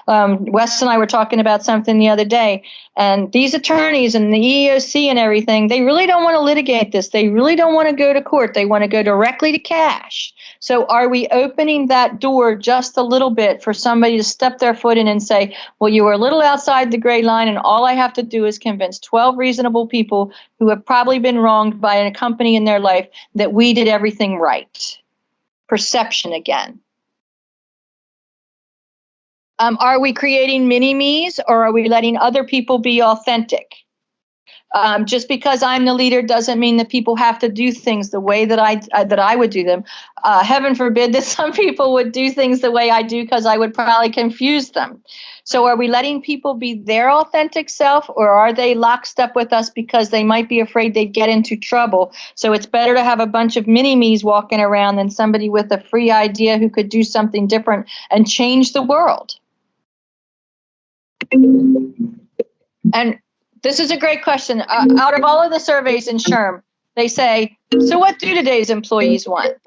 Wes and I were talking about something the other day, and these attorneys and the EEOC and everything, they really don't want to litigate this. They really don't want to go to court. They want to go directly to cash. So are we opening that door just a little bit for somebody to step their foot in and say, well, you were a little outside the gray line, and all I have to do is convince 12 reasonable people who have probably been wronged by a company in their life that we did everything right. Perception again. Are we creating mini-me's, or are we letting other people be authentic? Just because I'm the leader doesn't mean that people have to do things the way that I would do them. Heaven forbid that some people would do things the way I do, because I would probably confuse them. So are we letting people be their authentic self, or are they locked up with us because they might be afraid they'd get into trouble? So it's better to have a bunch of mini-me's walking around than somebody with a free idea who could do something different and change the world. And this is a great question. Out of all of the surveys in SHRM, they say, so what do today's employees want?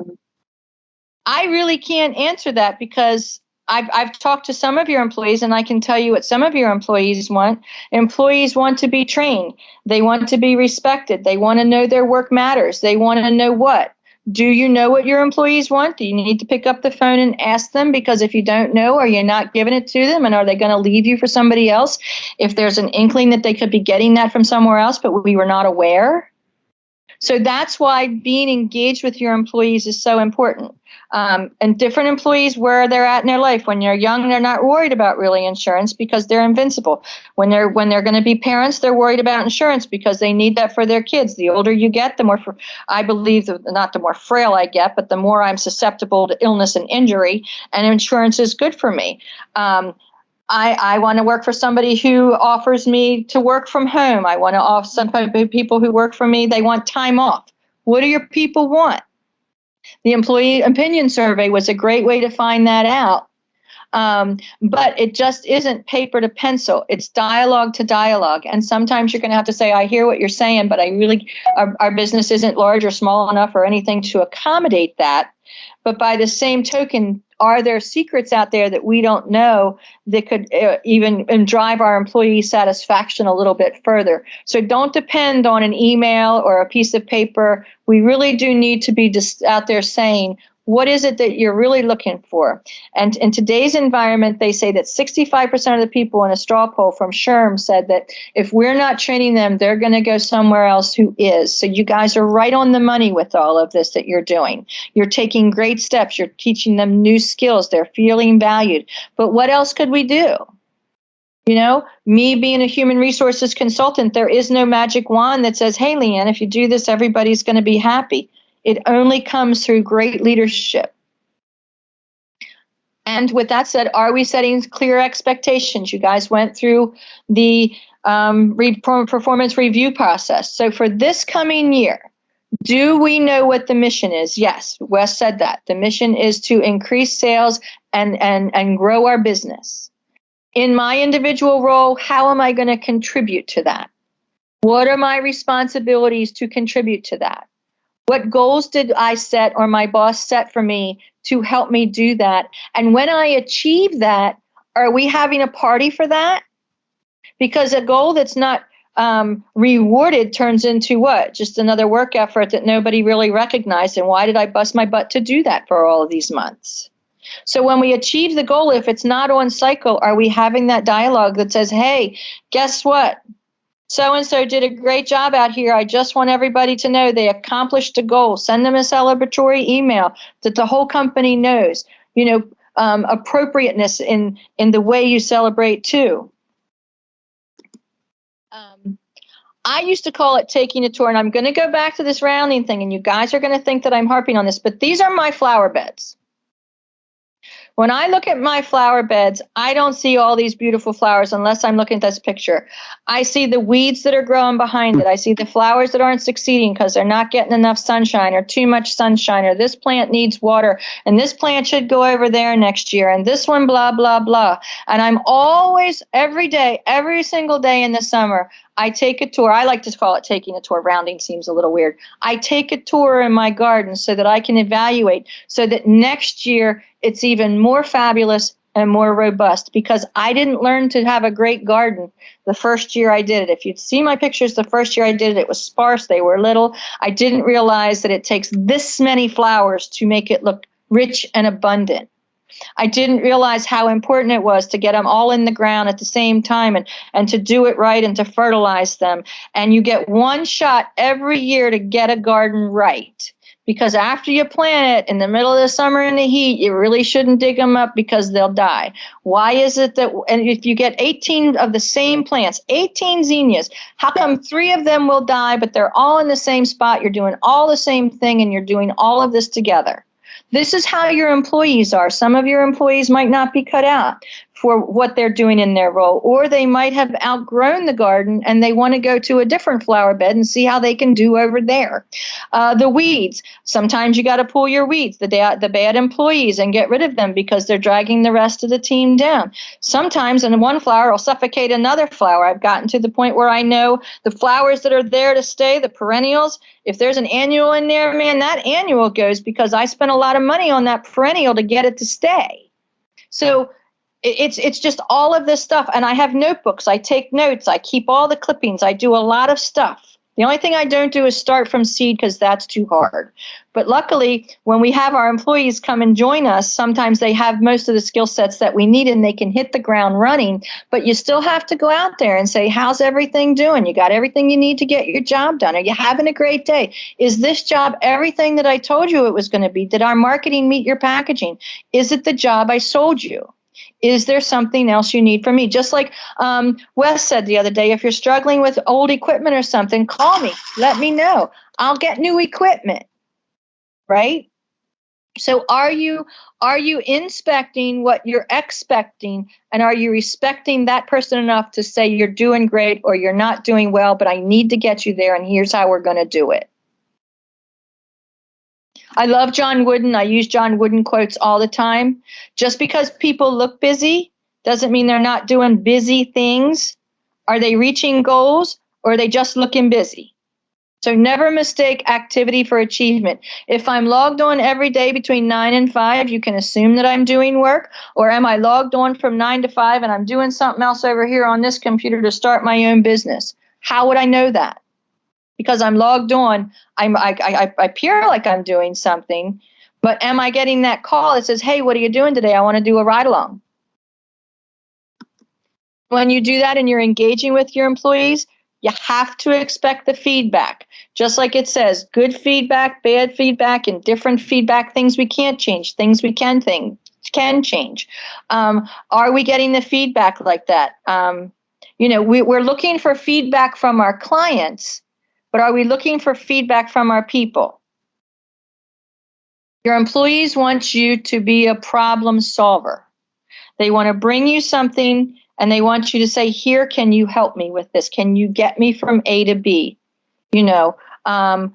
I really can't answer that, because I've talked to some of your employees, and I can tell you what some of your employees want. Employees want to be trained. They want to be respected. They want to know their work matters. They want to know what. Do you know what your employees want? Do you need to pick up the phone and ask them? Because if you don't know, are you not giving it to them? And are they going to leave you for somebody else if there's an inkling that they could be getting that from somewhere else, but we were not aware? So that's why being engaged with your employees is so important. And different employees, where they're at in their life. When they're young, they're not worried about really insurance because they're invincible. When they're going to be parents, they're worried about insurance because they need that for their kids. The older you get, the more, I believe, not the more frail I get, but the more I'm susceptible to illness and injury, and insurance is good for me. I want to work for somebody who offers me to work from home. I want to offer some people who work for me, they want time off. What do your people want? The employee opinion survey was a great way to find that out. But it just isn't paper to pencil. It's dialogue to dialogue. And sometimes you're going to have to say, I hear what you're saying, but our business isn't large or small enough or anything to accommodate that. But by the same token, are there secrets out there that we don't know that could even drive our employee satisfaction a little bit further? So don't depend on an email or a piece of paper. We really do need to be just out there saying, what is it that you're really looking for? And in today's environment, they say that 65% of the people in a straw poll from SHRM said that if we're not training them, they're going to go somewhere else who is. So you guys are right on the money with all of this that you're doing. You're taking great steps. You're teaching them new skills. They're feeling valued. But what else could we do? You know, me being a human resources consultant, there is no magic wand that says, hey, Leanne, if you do this, everybody's going to be happy. It only comes through great leadership. And with that said, are we setting clear expectations? You guys went through the performance review process. So for this coming year, do we know what the mission is? Yes, Wes said that. The mission is to increase sales and grow our business. In my individual role, how am I going to contribute to that? What are my responsibilities to contribute to that? What goals did I set or my boss set for me to help me do that? And when I achieve that, are we having a party for that? Because a goal that's not rewarded turns into what? Just another work effort that nobody really recognized. And why did I bust my butt to do that for all of these months? So when we achieve the goal, if it's not on cycle, are we having that dialogue that says, hey, guess what? So-and-so did a great job out here. I just want everybody to know they accomplished a goal. Send them a celebratory email that the whole company knows. You know, appropriateness in the way you celebrate too. I used to call it taking a tour, and I'm going to go back to this rounding thing, and you guys are going to think that I'm harping on this, but these are my flower beds. When I look at my flower beds, I don't see all these beautiful flowers unless I'm looking at this picture. I see the weeds that are growing behind it. I see the flowers that aren't succeeding because they're not getting enough sunshine or too much sunshine, or this plant needs water and this plant should go over there next year and this one, blah, blah, blah. And I'm always, every day, every single day in the summer, I take a tour. I like to call it taking a tour. Rounding seems a little weird. I take a tour in my garden so that I can evaluate, so that next year it's even more fabulous and more robust, because I didn't learn to have a great garden the first year I did it. If you'd see my pictures the first year I did it, it was sparse. They were little. I didn't realize that it takes this many flowers to make it look rich and abundant. I didn't realize how important it was to get them all in the ground at the same time and to do it right and to fertilize them. And you get one shot every year to get a garden right, because after you plant it in the middle of the summer in the heat, you really shouldn't dig them up because they'll die. Why is it that, and if you get 18 of the same plants, 18 zinnias, how come 3 of them will die, but they're all in the same spot? You're doing all the same thing and you're doing all of this together. This is how your employees are. Some of your employees might not be cut out for what they're doing in their role, or they might have outgrown the garden and they want to go to a different flower bed and see how they can do over there. The weeds. Sometimes you got to pull your weeds, the bad employees, and get rid of them because they're dragging the rest of the team down. Sometimes one flower will suffocate another flower. I've gotten to the point where I know the flowers that are there to stay, the perennials, if there's an annual in there, man, that annual goes because I spent a lot of money on that perennial to get it to stay. So it's just all of this stuff. And I have notebooks. I take notes. I keep all the clippings. I do a lot of stuff. The only thing I don't do is start from seed because that's too hard. But luckily, when we have our employees come and join us, sometimes they have most of the skill sets that we need and they can hit the ground running. But you still have to go out there and say, how's everything doing? You got everything you need to get your job done? Are you having a great day? Is this job everything that I told you it was going to be? Did our marketing meet your packaging? Is it the job I sold you? Is there something else you need from me? Just like Wes said the other day, if you're struggling with old equipment or something, call me. Let me know. I'll get new equipment, right? So are you inspecting what you're expecting, and are you respecting that person enough to say you're doing great or you're not doing well, but I need to get you there, and here's how we're going to do it? I love John Wooden. I use John Wooden quotes all the time. Just because people look busy doesn't mean they're not doing busy things. Are they reaching goals, or are they just looking busy? So never mistake activity for achievement. If I'm logged on every day between 9 and 5, you can assume that I'm doing work. Or am I logged on from 9 to 5 and I'm doing something else over here on this computer to start my own business? How would I know that? Because I'm logged on, I appear like I'm doing something, but am I getting that call that says, hey, what are you doing today? I want to do a ride along. When you do that and you're engaging with your employees, you have to expect the feedback. Just like it says, good feedback, bad feedback, and different feedback, things we can't change, things we can change. Are we getting the feedback like that? We're looking for feedback from our clients, but are we looking for feedback from our people? Your employees want you to be a problem solver. They want to bring you something and they want you to say, here, can you help me with this? Can you get me from A to B? I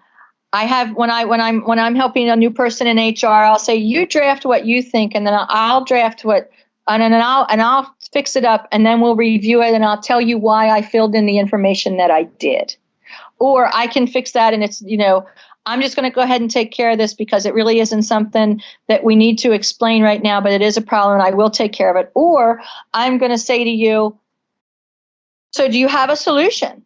have when I'm helping a new person in HR, I'll say, you draft what you think, and then I'll draft what, and I'll fix it up, and then we'll review it, and I'll tell you why I filled in the information that I did. Or I can fix that, and it's, I'm just going to go ahead and take care of this because it really isn't something that we need to explain right now, but it is a problem, and I will take care of it. Or I'm going to say to you, so do you have a solution?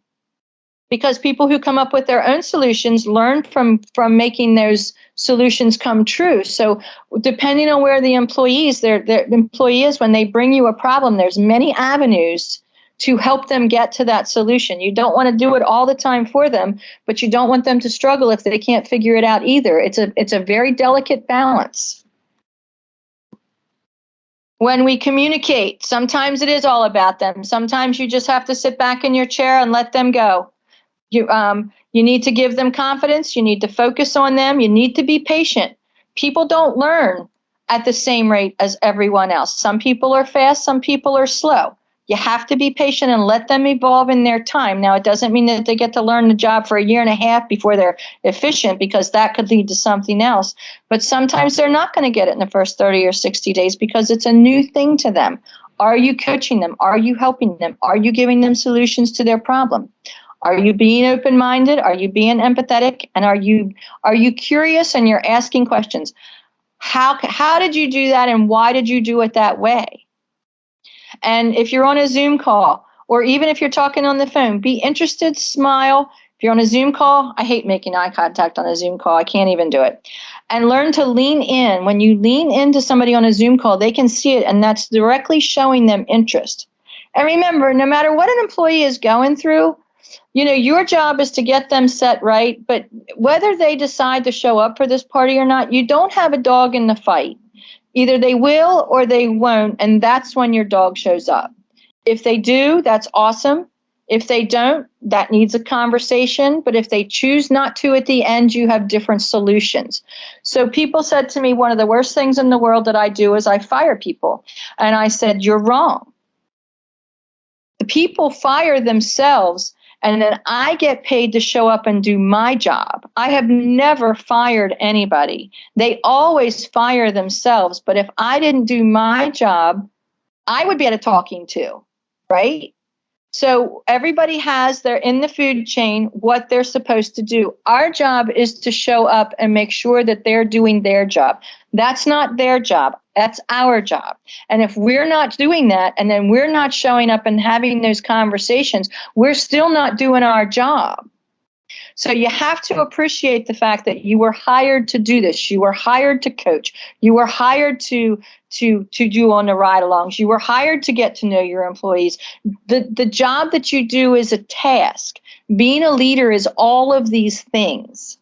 Because people who come up with their own solutions learn from making those solutions come true. So depending on where the employee is, when they bring you a problem, there's many avenues to help them get to that solution. You don't want to do it all the time for them, but you don't want them to struggle if they can't figure it out either. It's a very delicate balance. When we communicate, sometimes it is all about them. Sometimes you just have to sit back in your chair and let them go. You need to give them confidence. You need to focus on them. You need to be patient. People don't learn at the same rate as everyone else. Some people are fast, some people are slow. You have to be patient and let them evolve in their time. Now, it doesn't mean that they get to learn the job for a year and a half before they're efficient, because that could lead to something else. But sometimes they're not going to get it in the first 30 or 60 days because it's a new thing to them. Are you coaching them? Are you helping them? Are you giving them solutions to their problem? Are you being open-minded? Are you being empathetic? And are you curious and you're asking questions? How did you do that, and why did you do it that way? And if you're on a Zoom call, or even if you're talking on the phone, be interested, smile. If you're on a Zoom call, I hate making eye contact on a Zoom call. I can't even do it. And learn to lean in. When you lean into somebody on a Zoom call, they can see it, and that's directly showing them interest. And remember, no matter what an employee is going through, your job is to get them set right, but whether they decide to show up for this party or not, you don't have a dog in the fight. Either they will or they won't, and that's when your dog shows up. If they do, that's awesome. If they don't, that needs a conversation. But if they choose not to at the end, you have different solutions. So people said to me, one of the worst things in the world that I do is I fire people. And I said, you're wrong. The people fire themselves, and then I get paid to show up and do my job. I have never fired anybody. They always fire themselves. But if I didn't do my job, I would be at a talking to, right? So everybody has their in the food chain what they're supposed to do. Our job is to show up and make sure that they're doing their job. That's not their job. That's our job. And if we're not doing that, and then we're not showing up and having those conversations, we're still not doing our job. So you have to appreciate the fact that you were hired to do this. You were hired to coach. You were hired to do on the ride-alongs. You were hired to get to know your employees. The job that you do is a task. Being a leader is all of these things.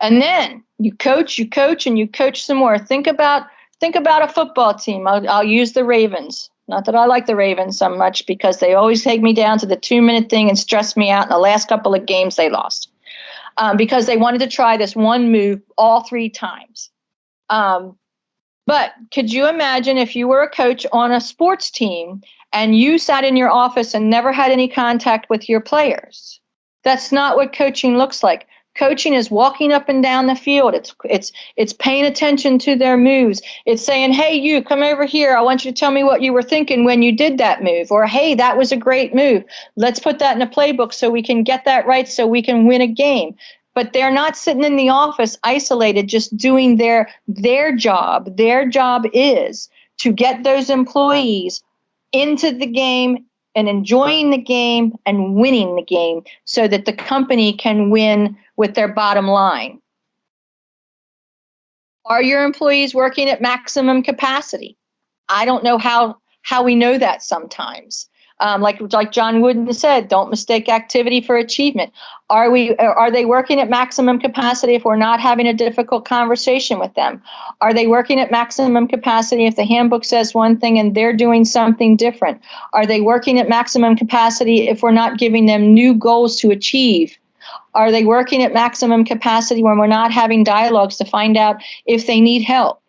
And then you coach, and you coach some more. Think about a football team. I'll use the Ravens. Not that I like the Ravens so much, because they always take me down to the 2-minute thing and stress me out. In the last couple of games, they lost because they wanted to try this one move all 3 times. But could you imagine if you were a coach on a sports team and you sat in your office and never had any contact with your players? That's not what coaching looks like. Coaching is walking up and down the field. It's paying attention to their moves. It's saying, hey, you come over here. I want you to tell me what you were thinking when you did that move. Or, hey, that was a great move. Let's put that in a playbook so we can get that right, so we can win a game. But they're not sitting in the office isolated, just doing their job. Their job is to get those employees into the game and enjoying the game and winning the game so that the company can win with their bottom line. Are your employees working at maximum capacity? I don't know how we know that sometimes. Like John Wooden said, don't mistake activity for achievement. Are they working at maximum capacity if we're not having a difficult conversation with them? Are they working at maximum capacity if the handbook says one thing and they're doing something different? Are they working at maximum capacity if we're not giving them new goals to achieve? Are they working at maximum capacity when we're not having dialogues to find out if they need help?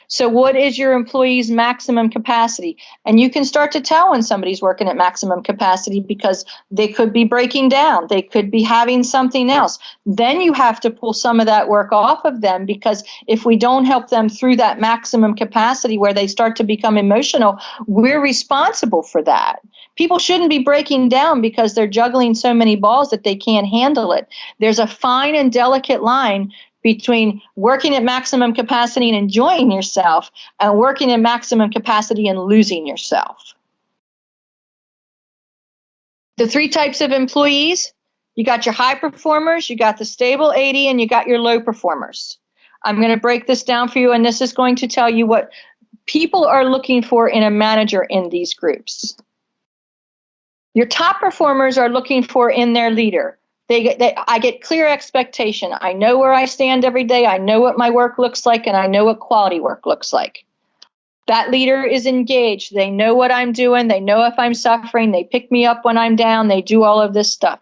So what is your employee's maximum capacity? And you can start to tell when somebody's working at maximum capacity because they could be breaking down. They could be having something else. Then you have to pull some of that work off of them, because if we don't help them through that maximum capacity where they start to become emotional, we're responsible for that. People shouldn't be breaking down because they're juggling so many balls that they can't handle it. There's a fine and delicate line between working at maximum capacity and enjoying yourself and working at maximum capacity and losing yourself. The 3 types of employees: you got your high performers, you got the stable 80, and you got your low performers. I'm going to break this down for you, and this is going to tell you what people are looking for in a manager in these groups. Your top performers are looking for in their leader. I get clear expectation. I know where I stand every day. I know what my work looks like, and I know what quality work looks like. That leader is engaged. They know what I'm doing. They know if I'm suffering. They pick me up when I'm down. They do all of this stuff.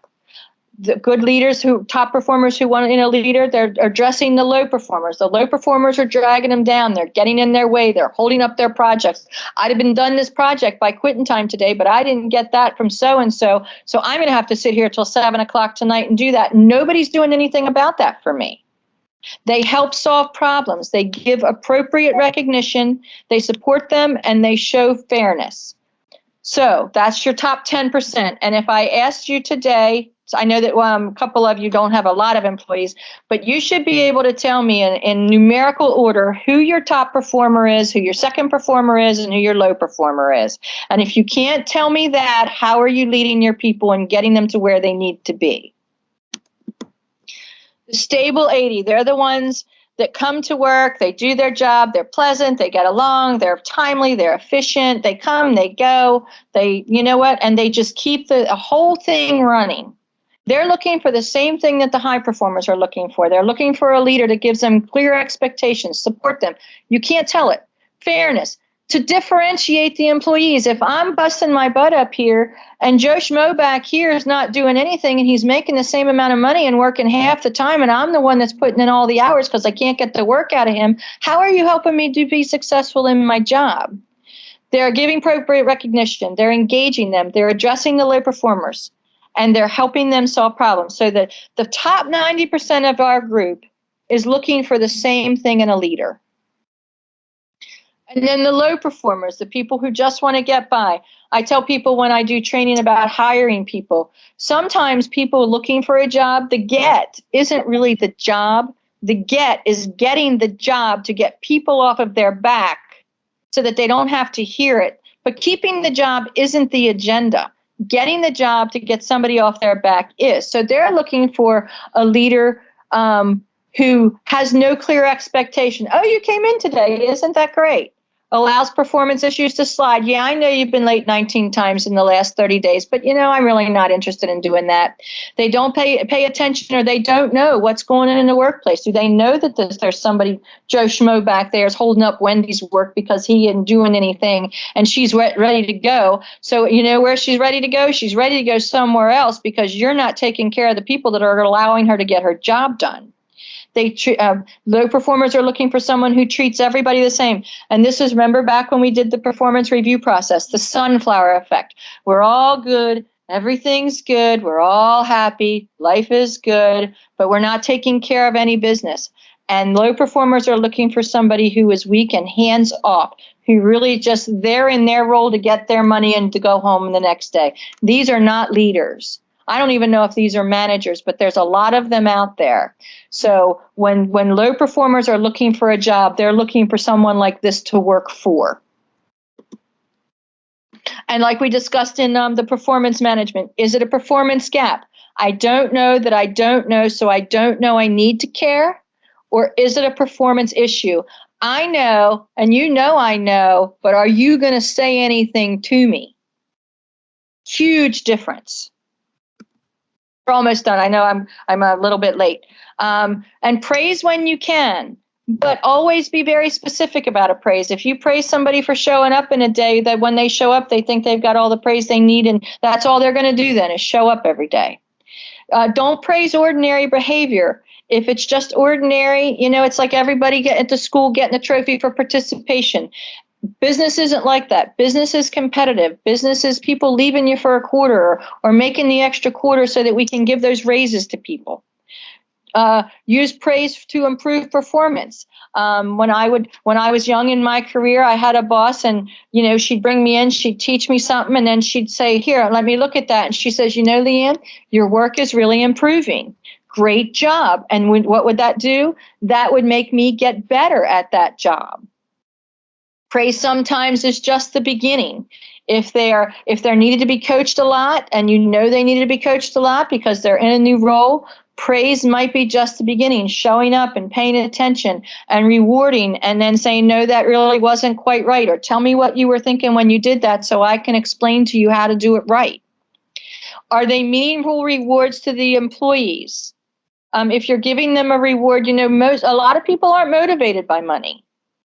The good leaders, top performers who want in a leader, they're addressing the low performers. The low performers are dragging them down. They're getting in their way. They're holding up their projects. I'd have been done this project by quitting time today, but I didn't get that from so-and-so. So I'm going to have to sit here till 7 o'clock tonight and do that. Nobody's doing anything about that for me. They help solve problems. They give appropriate recognition. They support them, and they show fairness. So that's your top 10%. And if I asked you today, so I know that a couple of you don't have a lot of employees, but you should be able to tell me in numerical order who your top performer is, who your second performer is, and who your low performer is. And if you can't tell me that, how are you leading your people and getting them to where they need to be? The stable 80, they're the ones that come to work, they do their job, they're pleasant, they get along, they're timely, they're efficient, they come, they go, and they just keep the whole thing running. They're looking for the same thing that the high performers are looking for. They're looking for a leader that gives them clear expectations, support them. You can't tell it. Fairness, to differentiate the employees. If I'm busting my butt up here and Joe Schmo back here is not doing anything and he's making the same amount of money and working half the time and I'm the one that's putting in all the hours because I can't get the work out of him, how are you helping me to be successful in my job? They're giving appropriate recognition. They're engaging them. They're addressing the low performers. And they're helping them solve problems. So that the top 90% of our group is looking for the same thing in a leader. And then the low performers, the people who just want to get by. I tell people when I do training about hiring people, sometimes people looking for a job, the get isn't really the job. The get is getting the job to get people off of their back so that they don't have to hear it. But keeping the job isn't the agenda. Getting the job to get somebody off their back is. So they're looking for a leader who has no clear expectation. Oh, you came in today. Isn't that great? Allows performance issues to slide. Yeah, I know you've been late 19 times in the last 30 days, but I'm really not interested in doing that. They don't pay attention, or they don't know what's going on in the workplace. Do they know that there's somebody, Joe Schmo back there, is holding up Wendy's work because he isn't doing anything and she's ready to go? So you know where she's ready to go? She's ready to go somewhere else because you're not taking care of the people that are allowing her to get her job done. Low performers are looking for someone who treats everybody the same. And this is, remember back when we did the performance review process, the sunflower effect. We're all good. Everything's good. We're all happy. Life is good, but we're not taking care of any business. And low performers are looking for somebody who is weak and hands off, who really just they're in their role to get their money and to go home the next day. These are not leaders. I don't even know if these are managers, but there's a lot of them out there. So when low performers are looking for a job, they're looking for someone like this to work for. And like we discussed in the performance management, is it a performance gap? I don't know that I don't know, so I don't know I need to care. Or is it a performance issue? I know, and I know, but are you going to say anything to me? Huge difference. We're almost done. I know I'm a little bit late. And praise when you can, but always be very specific about a praise. If you praise somebody for showing up in a day, that when they show up, they think they've got all the praise they need, and that's all they're going to do then is show up every day. Don't praise ordinary behavior. If it's just ordinary, it's like everybody getting to school getting a trophy for participation. Business isn't like that. Business is competitive. Business is people leaving you for a quarter or making the extra quarter so that we can give those raises to people. Use praise to improve performance. When I was young in my career, I had a boss, and she'd bring me in, she'd teach me something, and then she'd say, "Here, let me look at that." And she says, "Leanne, your work is really improving. Great job." And what would that do? That would make me get better at that job. Praise sometimes is just the beginning. If they're needed to be coached a lot, and they needed to be coached a lot because they're in a new role, praise might be just the beginning, showing up and paying attention and rewarding, and then saying, "No, that really wasn't quite right," or "Tell me what you were thinking when you did that so I can explain to you how to do it right." Are they meaningful rewards to the employees? If you're giving them a reward, a lot of people aren't motivated by money.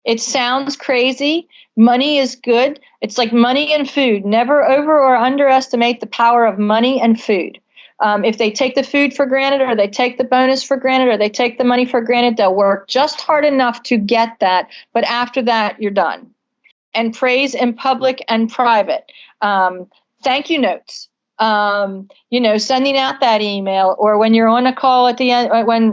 It sounds crazy. Money is good. It's like money and food. Never over or underestimate the power of money and food. If they take the food for granted, or they take the bonus for granted, or they take the money for granted, they'll work just hard enough to get that. But after that, you're done. And praise in public and private. Thank you notes. Sending out that email, or when you're on a call at the end, when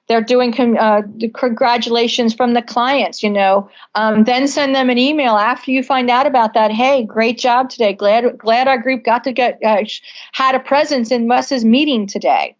they're doing congratulations from the clients, then send them an email after you find out about that. "Hey, great job today. Glad our group got to had a presence in Wes's meeting today."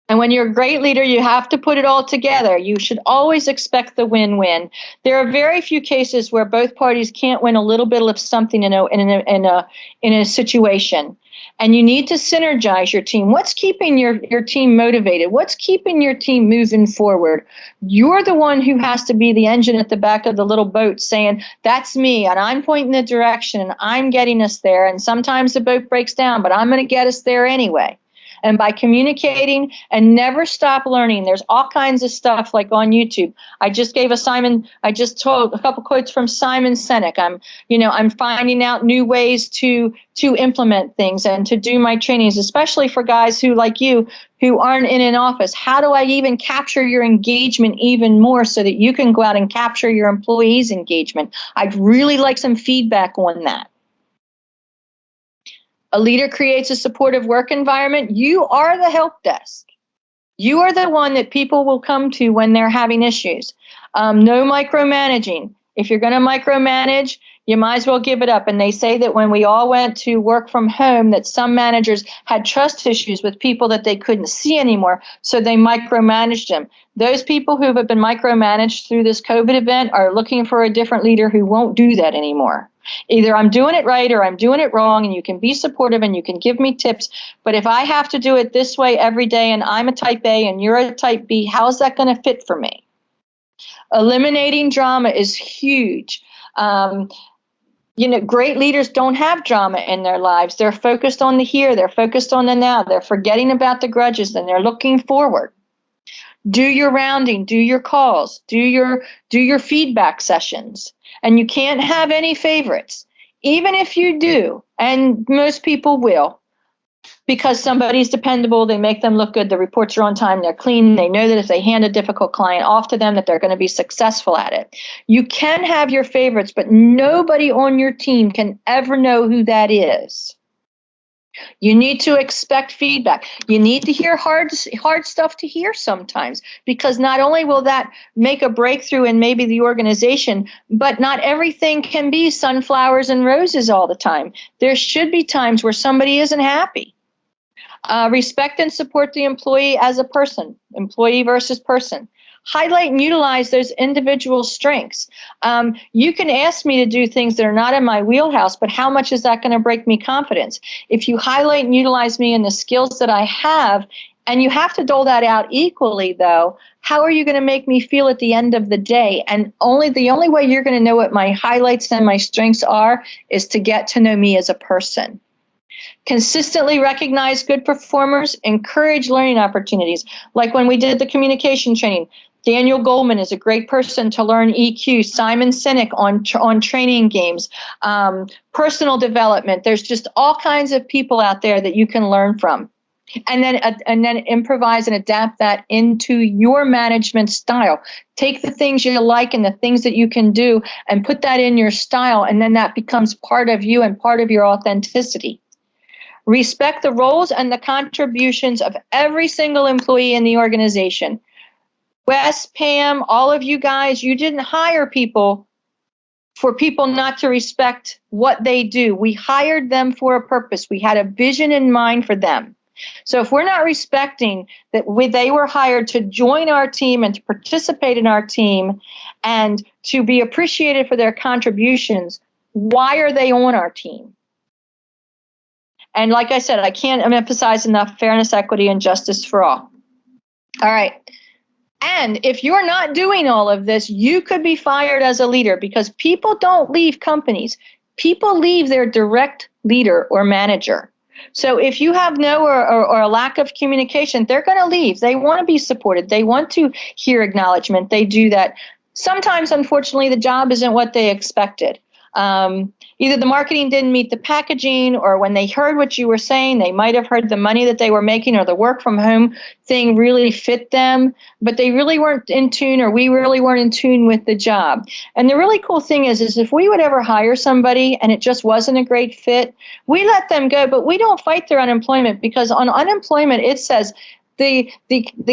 And when you're a great leader, you have to put it all together. You should always expect the win-win. There are very few cases where both parties can't win a little bit of something in a situation. And you need to synergize your team. What's keeping your team motivated? What's keeping your team moving forward? You're the one who has to be the engine at the back of the little boat saying, that's me, and I'm pointing the direction, and I'm getting us there. And sometimes the boat breaks down, but I'm going to get us there anyway. And by communicating and never stop learning, there's all kinds of stuff like on YouTube. I just told a couple quotes from Simon Sinek. I'm finding out new ways to implement things and to do my trainings, especially for guys who, like you, who aren't in an office. How do I even capture your engagement even more so that you can go out and capture your employees' engagement? I'd really like some feedback on that. A leader creates a supportive work environment. You are the help desk. You are the one that people will come to when they're having issues. No micromanaging. If you're going to micromanage, you might as well give it up. And they say that when we all went to work from home, that some managers had trust issues with people that they couldn't see anymore, so they micromanaged them. Those people who have been micromanaged through this COVID event are looking for a different leader who won't do that anymore. Either I'm doing it right or I'm doing it wrong, and you can be supportive and you can give me tips. But if I have to do it this way every day and I'm a type A and you're a type B, how's that going to fit for me? Eliminating drama is huge. Great leaders don't have drama in their lives. They're focused on the here, they're focused on the now, they're forgetting about the grudges, and they're looking forward. Do your rounding, do your calls, do your feedback sessions. And you can't have any favorites. Even if you do, and most people will, because somebody's dependable, they make them look good, the reports are on time, they're clean, they know that if they hand a difficult client off to them that they're going to be successful at it. You can have your favorites, but nobody on your team can ever know who that is. You need to expect feedback. You need to hear hard stuff to hear sometimes, because not only will that make a breakthrough in maybe the organization, but not everything can be sunflowers and roses all the time. There should be times where somebody isn't happy. Respect and support the employee as a person, employee versus person. Highlight and utilize those individual strengths. You can ask me to do things that are not in my wheelhouse, but how much is that going to break me confidence? If you highlight and utilize me in the skills that I have, and you have to dole that out equally, though, how are you going to make me feel at the end of the day? And the only way you're going to know what my highlights and my strengths are is to get to know me as a person. Consistently recognize good performers, encourage learning opportunities. Like when we did the communication training, Daniel Goleman is a great person to learn EQ. Simon Sinek on training games, personal development. There's just all kinds of people out there that you can learn from. And then improvise and adapt that into your management style. Take the things you like and the things that you can do and put that in your style, and then that becomes part of you and part of your authenticity. Respect the roles and the contributions of every single employee in the organization. Wes, Pam, all of you guys, you didn't hire people for people not to respect what they do. We hired them for a purpose. We had a vision in mind for them. So if we're not respecting that they were hired to join our team and to participate in our team and to be appreciated for their contributions, why are they on our team? And like I said, I can't emphasize enough fairness, equity, and justice for all. All right. And if you're not doing all of this, you could be fired as a leader, because people don't leave companies. People leave their direct leader or manager. So if you have no or a lack of communication, they're going to leave. They want to be supported. They want to hear acknowledgement. They do that. Sometimes, unfortunately, the job isn't what they expected. Either the marketing didn't meet the packaging, or when they heard what you were saying, they might have heard the money that they were making or the work from home thing really fit them, but they really weren't in tune, or we really weren't in tune with the job. And the really cool thing is if we would ever hire somebody and it just wasn't a great fit, we let them go, but we don't fight their unemployment, because on unemployment, it says the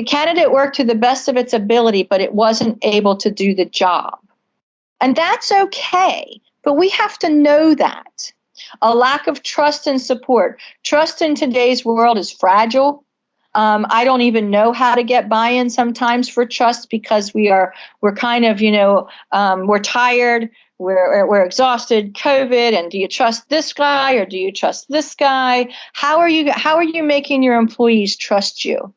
candidate worked to the best of its ability, but it wasn't able to do the job. And that's okay. But we have to know that. A lack of trust and support. Trust in today's world is fragile. I don't even know how to get buy-in sometimes for trust because we're kind of, we're tired, we're exhausted, COVID, and do you trust this guy or do you trust this guy? How are you making your employees trust you?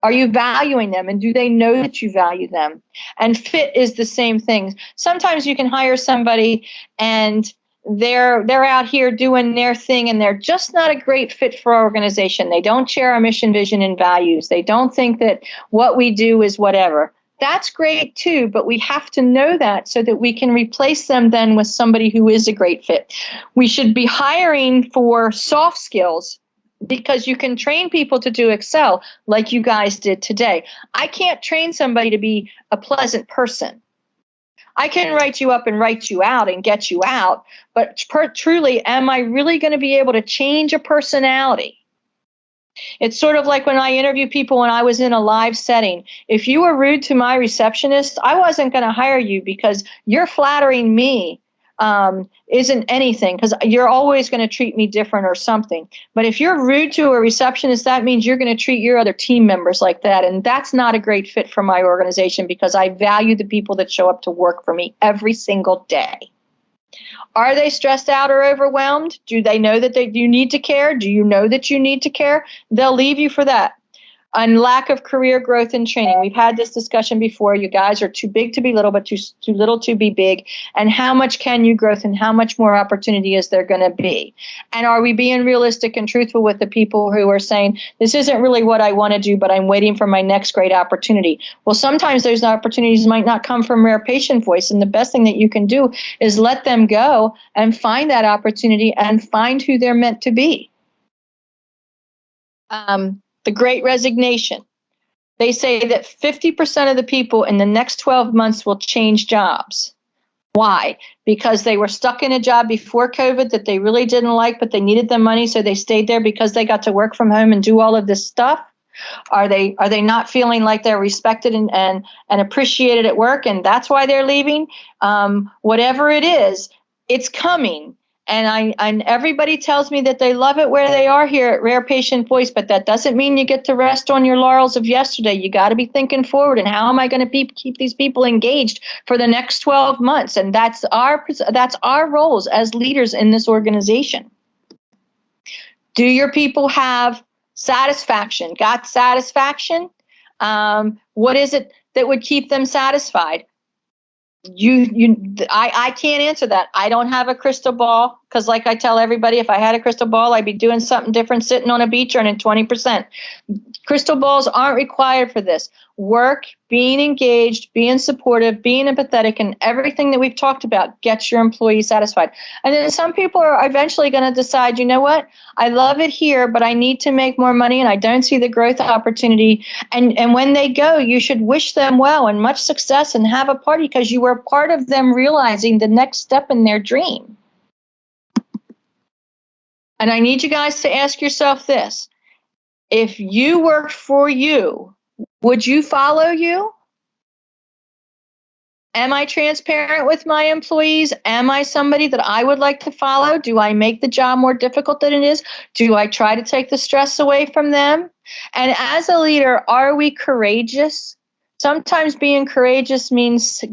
Are you valuing them, and do they know that you value them? And fit is the same thing. Sometimes you can hire somebody and they're out here doing their thing and they're just not a great fit for our organization. They don't share our mission, vision, and values. They don't think that what we do is whatever. That's great too, but we have to know that so that we can replace them then with somebody who is a great fit. We should be hiring for soft skills because you can train people to do Excel like you guys did today. I can't train somebody to be a pleasant person. I can write you up and write you out and get you out, but truly, am I really going to be able to change a personality? It's sort of like when I interview people when I was in a live setting. If you were rude to my receptionist, I wasn't going to hire you because you're flattering me isn't anything, because you're always going to treat me different or something. But if you're rude to a receptionist, that means you're going to treat your other team members like that. And that's not a great fit for my organization because I value the people that show up to work for me every single day. Are they stressed out or overwhelmed? Do they know that you need to care? Do you know that you need to care? They'll leave you for that. And lack of career growth and training. We've had this discussion before. You guys are too big to be little, but too little to be big. And how much can you growth and how much more opportunity is there going to be? And are we being realistic and truthful with the people who are saying, this isn't really what I want to do, but I'm waiting for my next great opportunity? Well, sometimes those opportunities might not come from rare patient voice. And the best thing that you can do is let them go and find that opportunity and find who they're meant to be. The Great Resignation. They say that 50% of the people in the next 12 months will change jobs. Why? Because they were stuck in a job before COVID that they really didn't like, but they needed the money, so they stayed there because they got to work from home and do all of this stuff. Are they not feeling like they're respected and appreciated at work, and that's why they're leaving? Whatever it is, it's coming. And everybody tells me that they love it where they are here at Rare Patient Voice, but that doesn't mean you get to rest on your laurels of yesterday. You got to be thinking forward, and how am I going to keep these people engaged for the next 12 months? And that's our roles as leaders in this organization. Do your people have satisfaction? Got satisfaction? What is it that would keep them satisfied? I can't answer that. I don't have a crystal ball because, like I tell everybody, if I had a crystal ball, I'd be doing something different, sitting on a beach earning 20%. Crystal balls aren't required for this. Work, being engaged, being supportive, being empathetic, and everything that we've talked about gets your employees satisfied. And then some people are eventually going to decide, you know what, I love it here, but I need to make more money and I don't see the growth opportunity. And when they go, you should wish them well and much success and have a party because you were part of them realizing the next step in their dream. And I need you guys to ask yourself this. If you worked for you, would you follow you? Am I transparent with my employees? Am I somebody that I would like to follow? Do I make the job more difficult than it is? Do I try to take the stress away from them? And as a leader, are we courageous? Sometimes being courageous means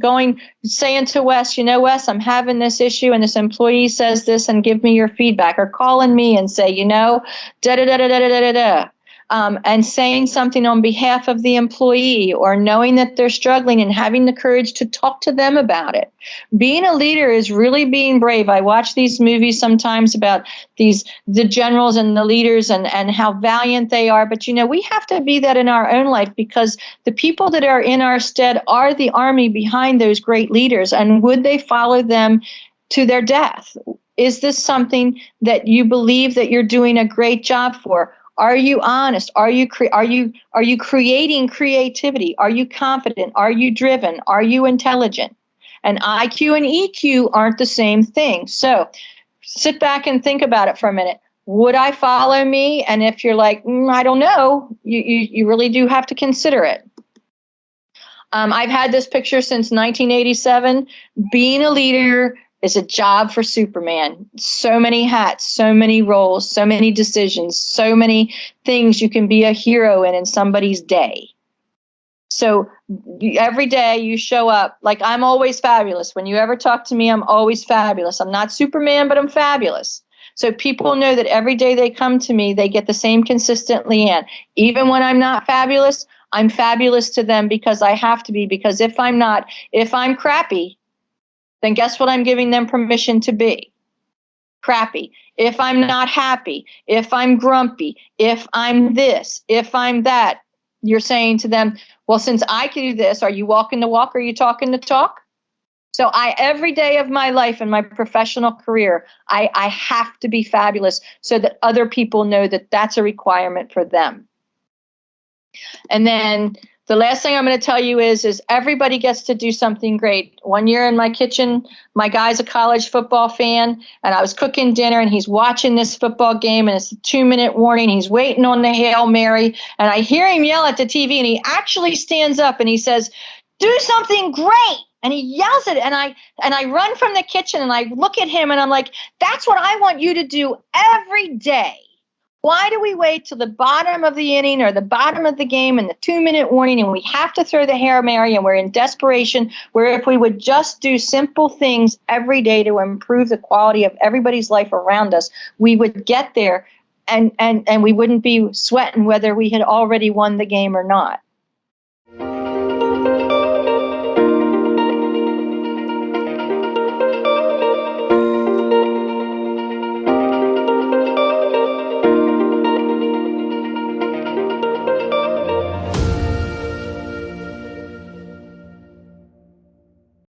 saying to Wes, you know, Wes, I'm having this issue and this employee says this and give me your feedback, or calling me and say, you know, da da da da da da da da. And saying something on behalf of the employee, or knowing that they're struggling and having the courage to talk to them about it. Being a leader is really being brave. I watch these movies sometimes about the generals and the leaders and how valiant they are. But, you know, we have to be that in our own life because the people that are in our stead are the army behind those great leaders. And would they follow them to their death? Is this something that you believe that you're doing a great job for? Are you honest? Are you creating creativity? Are you confident? Are you driven? Are you intelligent? And IQ and EQ aren't the same thing. So sit back and think about it for a minute. Would I follow me? And if you're like, I don't know, you really do have to consider it. I've had this picture since 1987. Being a leader is a job for Superman. So many hats, so many roles, so many decisions, so many things you can be a hero in somebody's day. So every day you show up like I'm always fabulous. When you ever talk to me, I'm always fabulous. I'm not Superman, but I'm fabulous. So people know that every day they come to me, they get the same consistent Leanne. Even when I'm not fabulous, I'm fabulous to them because I have to be. Because if I'm not, if I'm crappy, then guess what I'm giving them permission to be? Crappy. If I'm not happy, if I'm grumpy, if I'm this, if I'm that, you're saying to them, well, since I can do this, are you walking the walk? Are you talking the talk? So every day of my life and my professional career, I have to be fabulous so that other people know that that's a requirement for them. And then the last thing I'm going to tell you is everybody gets to do something great. One year in my kitchen, my guy's a college football fan, and I was cooking dinner, and he's watching this football game, and it's a 2-minute warning. He's waiting on the Hail Mary, and I hear him yell at the TV, and he actually stands up and he says, "Do something great." And he yells it, and I run from the kitchen, and I look at him, and I'm like, that's what I want you to do every day. Why do we wait till the bottom of the inning or the bottom of the game and the 2-minute warning and we have to throw the Hail Mary and we're in desperation, where if we would just do simple things every day to improve the quality of everybody's life around us, we would get there and we wouldn't be sweating whether we had already won the game or not.